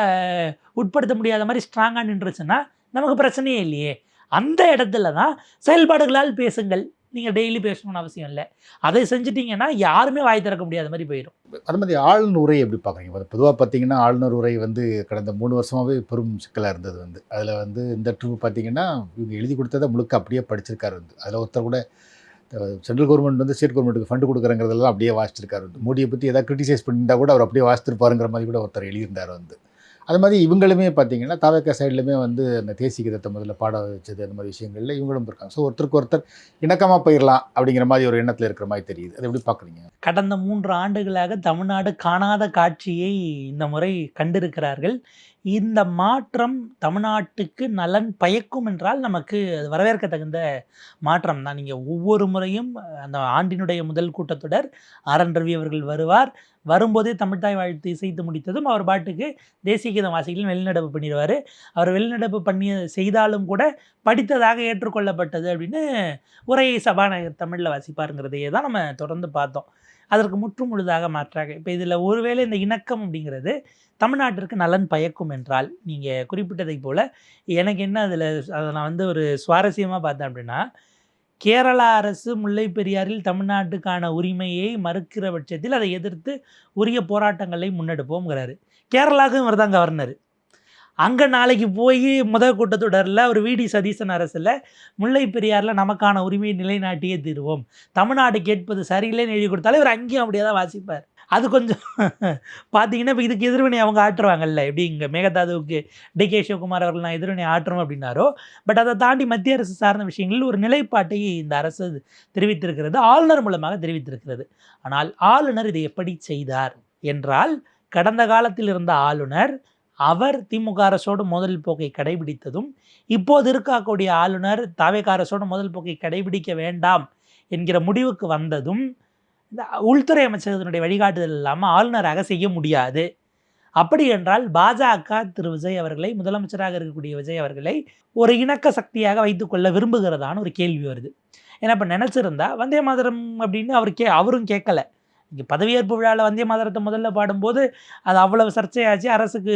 உட்படுத்த முடியாத மாதிரி ஸ்ட்ராங்காக நின்றுச்சுன்னா நமக்கு பிரச்சனையே இல்லையே. அந்த இடத்துல தான் செயல்பாடுகளால் பேசுங்கள். நீங்கள் டெய்லி பேசணும்னு அவசியம் இல்லை. அதை செஞ்சிட்டிங்கன்னா யாருமே வாய் திறக்க முடியாத மாதிரி போயிடும். அது மாதிரி ஆளுநர் உரை எப்படி பார்க்குறீங்க? பொதுவாக பார்த்தீங்கன்னா ஆளுநர் உரை வந்து கடந்த 3 வருஷமாகவே பெரும் சிக்கலாக இருந்தது. வந்து அதில் வந்து இந்த ட்ரிப் பார்த்தீங்கன்னா இவங்க எழுதி கொடுத்ததை முழுக்க அப்படியே படிச்சிருக்காரு. வந்து அதில் ஒருத்தர் கூட சென்ட்ரல் கவர்மெண்ட் வந்து ஸ்டேட் கவர்மெண்ட்டுக்கு ஃபண்டு கொடுக்குறங்கிறதெல்லாம் அப்படியே வாசிச்சிருக்காரு. வந்து மோடியை பற்றி எதாவது கிரிட்டிசைஸ் பண்ணியிருந்தால் கூட அவர் அப்படியே வாசித்திருப்பாருங்கிற மாதிரி கூட ஒருத்தர் எழுதியிருந்தார். வந்து அது மாதிரி இவங்களுமே பார்த்தீங்கன்னா தாவேக்கா சைட்லையுமே வந்து அந்த தேசிய கீதத்தை முதல்ல பாட வச்சது அந்த மாதிரி விஷயங்கள்ல இவங்களும் இருக்காங்க. ஸோ ஒருத்தருக்கு ஒருத்தர் இணக்கமாக போயிடலாம் அப்படிங்கிற மாதிரி ஒரு எண்ணத்தில் இருக்கிற மாதிரி தெரியுது. அதை எப்படி பார்க்குறீங்க? கடந்த 3 ஆண்டுகளாக தமிழ்நாடு காணாத காட்சியை இந்த முறை கண்டிருக்கிறார்கள். இந்த மாற்றம் தமிழ்நாட்டுக்கு நலன் பயக்கும் என்றால் நமக்கு அது வரவேற்க தகுந்த மாற்றம் தான். நீங்கள் ஒவ்வொரு முறையும் அந்த ஆண்டினுடைய முதல் கூட்டத்தொடர் ஆர்.என். ரவி அவர்கள் வருவார். வரும்போதே தமிழ்த்தாய் வாழ்த்து இசைத்து முடித்ததும் அவர் பாட்டுக்கு தேசிய கீதம் வாசிகள் வெளிநடப்பு பண்ணிடுவார். அவர் வெளிநடப்பு பண்ணி செய்தாலும் கூட படித்ததாக ஏற்றுக்கொள்ளப்பட்டது அப்படின்னு உரையை சபாநாயகர் தமிழில் வாசிப்பாருங்கிறதையே தான் நம்ம தொடர்ந்து பார்த்தோம். அதற்கு முற்றும் முழுதாக மாற்றாக இப்போ இதில் ஒருவேளை இந்த இணக்கம் அப்படிங்கிறது தமிழ்நாட்டிற்கு நலன் பயக்கும் என்றால் நீங்கள் குறிப்பிட்டதை போல் எனக்கு என்ன அதில் அதை நான் வந்து ஒரு சுவாரஸ்யமாக பார்த்தேன் அப்படின்னா, கேரளா அரசு முல்லை பெரியாறில் தமிழ்நாட்டுக்கான உரிமையை மறுக்கிற பட்சத்தில் அதை எதிர்த்து உரிய போராட்டங்களை முன்னெடுப்போங்கிறாரு. கேரளாவுக்கும் இவர் தான் கவர்னர். அங்கே நாளைக்கு போய் முதல் கூட்டத்தொடரில் ஒரு வி.டி. சதீசன் அரசில் முல்லை பெரியாரில் நமக்கான உரிமையை நிலைநாட்டியே தீருவோம், தமிழ்நாடு கேட்பது சரியில்லைன்னு எழுதி கொடுத்தாலும் இவர் அங்கேயும் அப்படியே தான் வாசிப்பார். அது கொஞ்சம் பார்த்தீங்கன்னா இப்போ இதுக்கு எதிர்வினை அவங்க ஆற்றுவாங்கல்ல, எப்படி இங்கே மேகதாதுவுக்கு டி.கே. சிவகுமார் அவர்கள் நான் எதிர்வினை ஆற்றுறோம் அப்படின்னாரோ, பட் அதை தாண்டி மத்திய அரசு சார்ந்த விஷயங்களில் ஒரு நிலைப்பாட்டை இந்த அரசு தெரிவித்திருக்கிறது, ஆளுநர் மூலமாக தெரிவித்திருக்கிறது. ஆனால் ஆளுநர் இதை எப்படி செய்தார் என்றால், கடந்த காலத்தில் இருந்த ஆளுநர் அவர் திமுக அரசோடு முதல் போக்கை கடைபிடித்ததும், இப்போது இருக்கக்கூடிய ஆளுநர் தாவேகா அரசோடு முதல் போக்கை கடைபிடிக்க வேண்டாம் என்கிற முடிவுக்கு வந்ததும், இந்த உள்துறை அமைச்சகத்தினுடைய வழிகாட்டுதல் இல்லாமல் ஆளுநராக செய்ய முடியாது. அப்படி என்றால் பாஜக திரு விஜய் அவர்களை, முதலமைச்சராக இருக்கக்கூடிய விஜய் அவர்களை ஒரு இணக்க சக்தியாக வைத்துக்கொள்ள விரும்புகிறதான ஒரு கேள்வி வருது. ஏன்னா இப்போ நினச்சிருந்தா வந்தே மாதரம் அப்படின்னு அவரும் கேட்கல. இங்கே பதவியேற்பு விழாவில் வந்தே மாதரத்தை முதல்ல பாடும்போது அது அவ்வளவு சர்ச்சையாச்சு. அரசுக்கு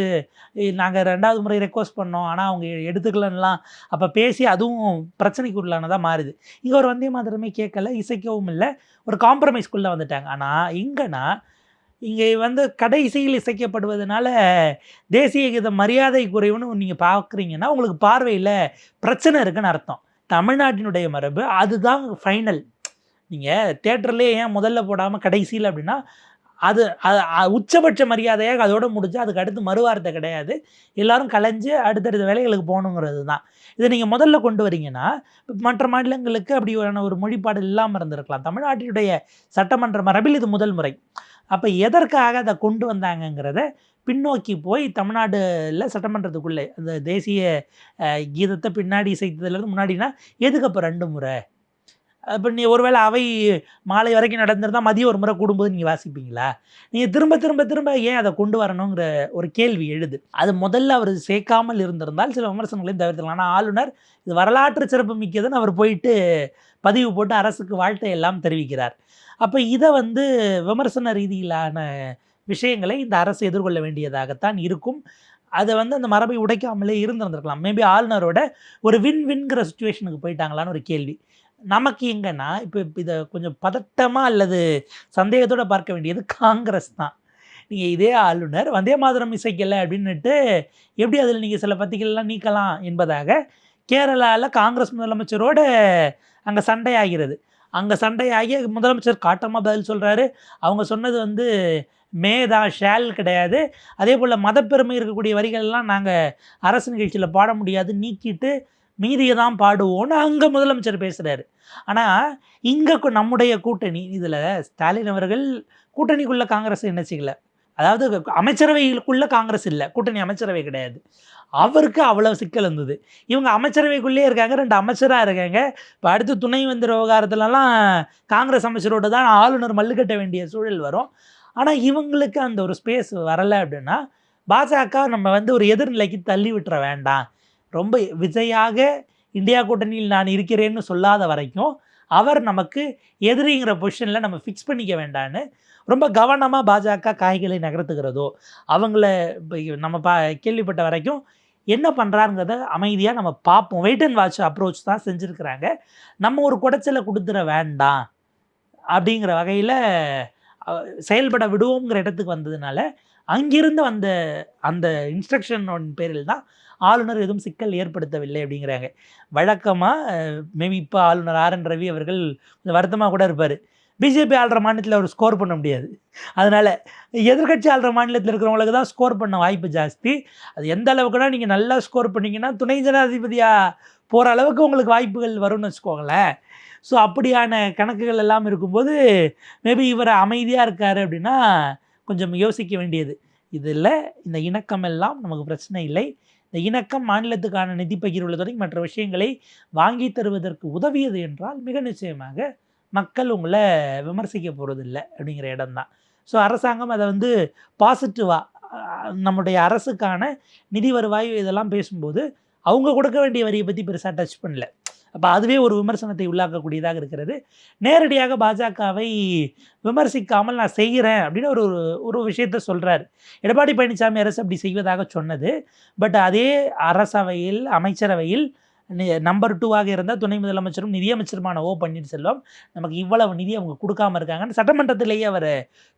நாங்கள் 2வது முறை ரெக்வஸ்ட் பண்ணோம், ஆனால் அவங்க எடுத்துக்கலன்னெலாம் அப்போ பேசி அதுவும் பிரச்சனைக்கு உள்ளானதாக மாறுது. இங்கே ஒரு வந்தே மாதரமே கேட்கல, இசைக்கவும் இல்லை, ஒரு காம்ப்ரமைஸ்குள்ளே வந்துட்டாங்க. ஆனால் இங்கன்னா இங்கே வந்து கடைசியில் இசைக்கப்படுவதனால தேசிய கீத மரியாதை குறைவுன்னு நீங்கள் பார்க்குறீங்கன்னா உங்களுக்கு பார்வையில் பிரச்சனை இருக்குன்னு அர்த்தம். தமிழ்நாட்டினுடைய மரபு அதுதான் ஃபைனல். நீங்கள் தேட்டர்லேயே ஏன் முதல்ல போடாமல் கடைசியில் அப்படின்னா, அது உச்சபட்ச மரியாதையாக அதோடு முடிஞ்சு அதுக்கு அடுத்து மறுவார்த்தை கிடையாது, எல்லோரும் கலைஞ்சு அடுத்தடுத்த வேலைகளுக்கு போகணுங்கிறது தான். இதை நீங்கள் முதல்ல கொண்டு வரீங்கன்னா மற்ற மாநிலங்களுக்கு அப்படியான ஒரு மொழிப்பாடு இல்லாமல் இருந்திருக்கலாம். தமிழ்நாட்டினுடைய சட்டமன்ற மரபில் இது முதல் முறை. அப்போ எதற்காக அதை கொண்டு வந்தாங்கங்கிறத பின்னோக்கி போய் தமிழ்நாட்டில் சட்டமன்றத்துக்குள்ளே அந்த தேசிய கீதத்தை பின்னாடி இசைத்ததுலேருந்து முன்னாடினா எதுக்கு அப்போ 2 முறை? இப்போ நீ ஒருவேளை அவை மாலை வரைக்கும் நடந்திருந்தால் மதியம் ஒரு முறை கூடும்போது நீங்கள் வாசிப்பீங்களா? நீங்கள் திரும்ப திரும்ப திரும்ப ஏன் அதை கொண்டு வரணுங்கிற ஒரு கேள்வி எழுது. அது முதல்ல அவர் சேர்க்காமல் இருந்திருந்தால் சில விமர்சனங்களையும் தவிர்த்துக்கலாம். ஆனால் ஆளுநர் இது வரலாற்று சிறப்பு மிக்கதுன்னு அவர் போயிட்டு பதிவு போட்டு அரசுக்கு வாழ்த்தை எல்லாம் தெரிவிக்கிறார். அப்போ இதை வந்து விமர்சன ரீதியிலான விஷயங்களை இந்த அரசு எதிர்கொள்ள வேண்டியதாகத்தான் இருக்கும். அதை வந்து அந்த மரபை உடைக்காமலே இருந்திருந்திருக்கலாம். மேபி ஆளுநரோட ஒரு வின்வின்கிற சுச்சுவேஷனுக்கு போயிட்டாங்களான்னு ஒரு கேள்வி நமக்கு எங்கன்னா, இப்போ இதை கொஞ்சம் பதட்டமாக அல்லது சந்தேகத்தோடு பார்க்க வேண்டியது காங்கிரஸ் தான். நீங்கள் இதே ஆளுநர் வந்தே மாதரம் இசைக்கலை அப்படின்னுட்டு எப்படி அதில் நீங்கள் சில பத்திகளெலாம் நீக்கலாம் என்பதாக கேரளாவில் காங்கிரஸ் முதலமைச்சரோடு அங்கே சண்டையாகிறது. அங்கே சண்டையாகி முதலமைச்சர் காட்டமாக பதில் சொல்கிறாரு. அவங்க சொன்னது வந்து மேதா ஷேல் கிடையாது, அதே போல் மதப்பெருமை இருக்கக்கூடிய வரிகள்லாம் நாங்கள் அரசு நிகழ்ச்சியில் பாட முடியாது, நீக்கிட்டு மீதியை தான் பாடுவோன்னு அங்கே முதலமைச்சர் பேசுகிறாரு. ஆனால் இங்கே நம்முடைய கூட்டணி இதில் ஸ்டாலின் அவர்கள் கூட்டணிக்குள்ளே காங்கிரஸ் என்ன செய்யலை, அதாவது அமைச்சரவைக்குள்ளே காங்கிரஸ் இல்லை, கூட்டணி அமைச்சரவை கிடையாது. அவருக்கு அவ்வளோ சிக்கல் இருந்தது. இவங்க அமைச்சரவைக்குள்ளே இருக்காங்க, 2 அமைச்சராக இருக்காங்க. இப்போ அடுத்து துணை வந்திர விவகாரத்துலலாம் காங்கிரஸ் அமைச்சரோடு தான் ஆளுநர் மல்லுக்கட்ட வேண்டிய சூழல் வரும். ஆனால் இவங்களுக்கு அந்த ஒரு ஸ்பேஸ் வரலை அப்படின்னா பாஜக நம்ம வந்து ஒரு எதிர்நிலைக்கு தள்ளி விட்டுற வேண்டாம், ரொம்ப விஜயாக இந்தியா கூட்டணியில் நான் இருக்கிறேன்னு சொல்லாத வரைக்கும் அவர் நமக்கு எதிரிங்கிற பொசிஷனில் நம்ம ஃபிக்ஸ் பண்ணிக்க வேண்டான்னு ரொம்ப கவனமாக பாஜக காய்களை நகர்த்துகிறதோ அவங்கள நம்ம கேள்விப்பட்ட வரைக்கும் என்ன பண்ணுறாங்கிறத அமைதியாக நம்ம பார்ப்போம், வெயிட் அண்ட் வாட்ச் அப்ரோச் தான் செஞ்சுருக்கிறாங்க. நம்ம ஒரு குடைச்சலை கொடுத்துட வேண்டாம் அப்படிங்கிற வகையில் செயல்பட விடுவோங்கிற இடத்துக்கு வந்ததுனால அங்கிருந்து வந்த அந்த இன்ஸ்ட்ரக்ஷன் பேரில் தான் ஆளுநர் எதுவும் சிக்கல் ஏற்படுத்தவில்லை அப்படிங்கிறாங்க. வழக்கமாக மேபி இப்போ ஆளுநர் ஆர்.என். ரவி அவர்கள் கொஞ்சம் வருத்தமாக கூட இருப்பார். பிஜேபி ஆள்ற மாநிலத்தில் அவர் ஸ்கோர் பண்ண முடியாது. அதனால் எதிர்க்கட்சி ஆள்ற மாநிலத்தில் இருக்கிறவங்களுக்கு தான் ஸ்கோர் பண்ண வாய்ப்பு ஜாஸ்தி. அது எந்த அளவுக்குனா நீங்கள் நல்லா ஸ்கோர் பண்ணிங்கன்னா துணை ஜனாதிபதியாக போகிற அளவுக்கு உங்களுக்கு வாய்ப்புகள் வரும்னு வச்சுக்கோங்களேன். ஸோ அப்படியான கணக்குகள் எல்லாம் இருக்கும்போது மேபி இவர் அமைதியாக இருக்கார் அப்படின்னா கொஞ்சம் யோசிக்க வேண்டியது. இதில் இந்த இணக்கம் எல்லாம் நமக்கு பிரச்சனை இல்லை. இந்த இணக்கம் மாநிலத்துக்கான நிதி பகிர்வுள்ள தொடங்கி மற்ற விஷயங்களை வாங்கி தருவதற்கு உதவியது என்றால் மிக நிச்சயமாக மக்கள் உங்களை விமர்சிக்க போகிறதில்லை அப்படிங்கிற இடம் தான். ஸோ அரசாங்கம் அதை வந்து பாசிட்டிவாக நம்முடைய அரசுக்கான நிதி வருவாய் இதெல்லாம் பேசும்போது அவங்க கொடுக்க வேண்டிய வரியை பற்றி பெருசாக டச் பண்ணல. அப்போ அதுவே ஒரு விமர்சனத்தை உள்ளாக்கக்கூடியதாக இருக்கிறது. நேரடியாக பாஜகவை விமர்சிக்காமல் நான் செய்கிறேன் அப்படின்னு ஒரு விஷயத்த சொல்கிறார். எடப்பாடி பழனிசாமி அரசு அப்படி செய்வதாக சொன்னது. பட் அதே அரசவையில் அமைச்சரவையில் நம்பர் 2ஆக இருந்த துணை முதலமைச்சரும் நிதியமைச்சருமான ஓ பன்னீர்செல்வம் நமக்கு இவ்வளவு நிதி அவங்க கொடுக்காம இருக்காங்கன்னு சட்டமன்றத்திலேயே அவர்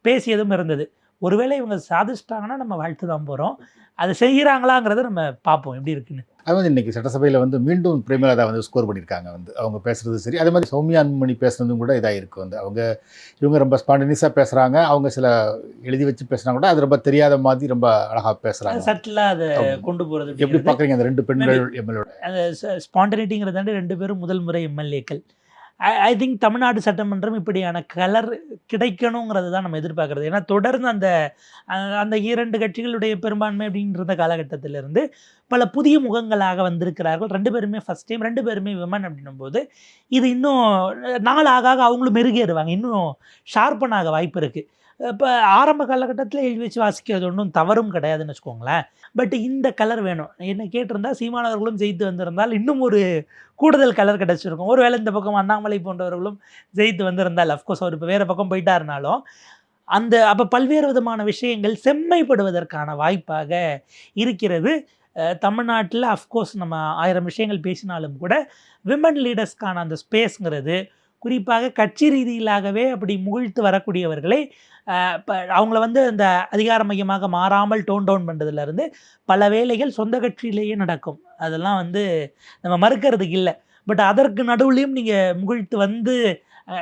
பேசியதும் இருந்தது. ஒருவேளை இவங்க சாதிச்சிட்டாங்கன்னா நம்ம வாழ்த்து தான் போகிறோம். அதை செய்கிறாங்களாங்கிறத நம்ம பார்ப்போம் எப்படி இருக்குன்னு. அது வந்து இன்றைக்கி சட்டசபையில் வந்து மீண்டும் பிரேமலதா வந்து ஸ்கோர் பண்ணியிருக்காங்க. வந்து அவங்க பேசுகிறது சரி, அதே மாதிரி சௌமியா அன்புமணி பேசுகிறதும் கூட இதாக இருக்குது. வந்து இவங்க ரொம்ப ஸ்பான்டனியஸாக பேசுகிறாங்க. அவங்க சில எழுதி வச்சு பேசுனா கூட அது ரொம்ப தெரியாத மாதிரி ரொம்ப அழகாக பேசுகிறாங்க. சட்டிலாக அதை கொண்டு போகிறது எப்படி பார்க்குறீங்க அந்த 2 பெண்கள் எம்எல்ஏ? அந்த ஸ்பான்டனிட்டிங்கிறதாண்டி 2 பேரும் முதல் முறை எம்எல்ஏக்கள். ஐ திங்க் தமிழ்நாடு சட்டமன்றம் இப்படியான கலர் கிடைக்கணுங்கிறது தான் நம்ம எதிர்பார்க்குறது. ஏன்னா தொடர்ந்து அந்த 2 கட்சிகளுடைய பெரும்பான்மை அப்படின்ற காலகட்டத்திலிருந்து பல புதிய முகங்களாக வந்திருக்கிறார்கள். 2 பேருமே ஃபஸ்ட் டைம், 2 பேருமே விமன் அப்படின்னும் போது இது இன்னும் நாள் ஆக அவங்களும் மெருகேறுவாங்க, இன்னும் ஷார்ப்பனாக வாய்ப்பு இருக்குது. இப்போ ஆரம்ப காலகட்டத்தில் எழுதி வச்சு வாசிக்கிறது ஒன்றும் தவறும் கிடையாதுன்னு வச்சுக்கோங்களேன். பட் இந்த கலர் வேணும். என்ன கேட்டிருந்தால் சீமானவர்களும் ஜெயித்து வந்திருந்தால் இன்னும் ஒரு கூடுதல் கலர் கிடச்சிருக்கும். ஒருவேளை இந்த பக்கம் அண்ணாமலை போன்றவர்களும் ஜெயித்து வந்திருந்தால், அஃப்கோர்ஸ் அவர் இப்போ வேறு பக்கம் போயிட்டாருனாலும் அப்போ பல்வேறு விதமான விஷயங்கள் செம்மைப்படுவதற்கான வாய்ப்பாக இருக்கிறது. தமிழ்நாட்டில் அஃப்கோர்ஸ் நம்ம 1000 விஷயங்கள் பேசினாலும் கூட விமன் லீடர்ஸ்க்கான அந்த ஸ்பேஸுங்கிறது குறிப்பாக கட்சி ரீதியிலாகவே அப்படி முகிழ்த்து வரக்கூடியவர்களை இப்போ அவங்கள வந்து அந்த அதிகார மையமாக மாறாமல் டோன் டவுன் பண்ணுறதுலேருந்து பல வேலைகள் சொந்த கட்சியிலேயே நடக்கும். அதெல்லாம் வந்து நம்ம மறுக்கிறதுக்கு இல்லை. பட் அதற்கு நடுவுலையும் நீங்கள் முகிழ்த்து வந்து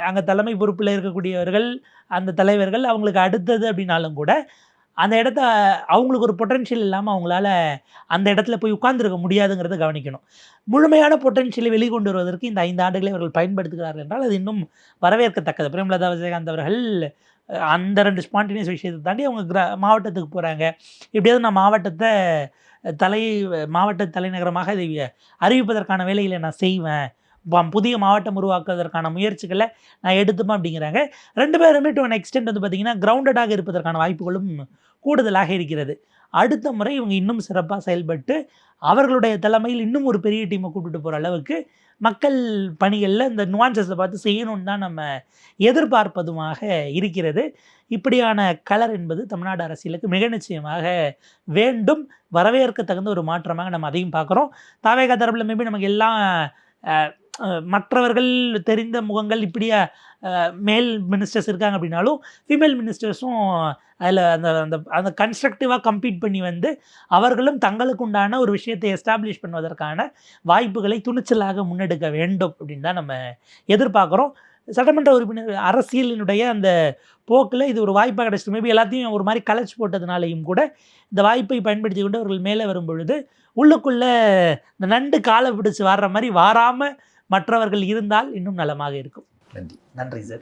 அங்கே தலைமை பொறுப்பில் இருக்கக்கூடியவர்கள், அந்த தலைவர்கள் அவங்களுக்கு அடுத்தது அப்படின்னாலும் கூட அந்த இடத்த அவங்களுக்கு ஒரு பொட்டென்ஷியல் இல்லாமல் அவங்களால அந்த இடத்துல போய் உட்கார்ந்துருக்க முடியாதுங்கிறத கவனிக்கணும். முழுமையான பொட்டென்ஷியலை வெளிக்கொண்டு வருவதற்கு இந்த 5 ஆண்டுகளை அவர்கள் பயன்படுத்துகிறார்கள் என்றால் அது இன்னும் வரவேற்கத்தக்கது. பிரேமலதா விஜயகாந்த் அவர்கள் அந்த 2 ஸ்பான்டேனியஸ் விஷயத்தை தாண்டி அவங்க மாவட்டத்துக்கு போகிறாங்க. எப்படியாவது நான் மாவட்ட தலைநகரமாக இதை அறிவிப்பதற்கான வேலைகளை நான் செய்வேன், புதிய மாவட்டம் உருவாக்குவதற்கான முயற்சிகளை நான் எடுத்துப்பேன் அப்படிங்கிறாங்க. 2 பேருமே டு அன் எக்ஸ்டென்ட் வந்து பார்த்திங்கன்னா கிரவுண்டடாக இருப்பதற்கான வாய்ப்புகளும் கூடுதலாக இருக்கிறது. அடுத்த முறை இவங்க இன்னும் சிறப்பாக செயல்பட்டு அவர்களுடைய தலைமையில் இன்னும் ஒரு பெரிய டீமை கூப்பிட்டு போகிற அளவுக்கு மக்கள் பணிகளில் இந்த நுவான்சஸை பார்த்து செய்யணும்னு தான் நம்ம எதிர்பார்ப்பதுமாக இருக்கிறது. இப்படியான கலர் என்பது தமிழ்நாடு அரசியலுக்கு மிக நிச்சயமாக வேண்டும். வரவேற்க தகுந்த ஒரு மாற்றமாக நம்ம அதையும் பார்க்குறோம். தாவேகா தரப்பில் மேபி நமக்கு எல்லாம் மற்றவர்கள் தெரிந்த முகங்கள் இப்படியா மேல் மினிஸ்டர்ஸ் இருக்காங்க அப்படின்னாலும் ஃபீமேல் மினிஸ்டர்ஸும் அதில் அந்த கன்ஸ்ட்ரக்டிவாக கம்பீட் பண்ணி வந்து அவர்களும் தங்களுக்கு உண்டான ஒரு விஷயத்தை எஸ்டாப்ளிஷ் பண்ணுவதற்கான வாய்ப்புகளை துணிச்சலாக முன்னெடுக்க வேண்டும் அப்படின்னு தான் நம்ம எதிர்பார்க்குறோம். சட்டமன்ற உறுப்பினர் அரசியலினுடைய அந்த போக்கில் இது ஒரு வாய்ப்பாக கிடச்சிட்டு மேபி எல்லாத்தையும் ஒரு மாதிரி கலைச்சி போட்டதுனாலையும் கூட இந்த வாய்ப்பை பயன்படுத்தி கொண்டு அவர்கள் மேலே வரும் பொழுது உள்ளுக்குள்ளே இந்த நண்டு காலை பிடிச்சி வர்ற மாதிரி வாராமல் மற்றவர்கள் இருந்தால் இன்னும் நலமாக இருக்கும். நன்றி. நன்றி சார்.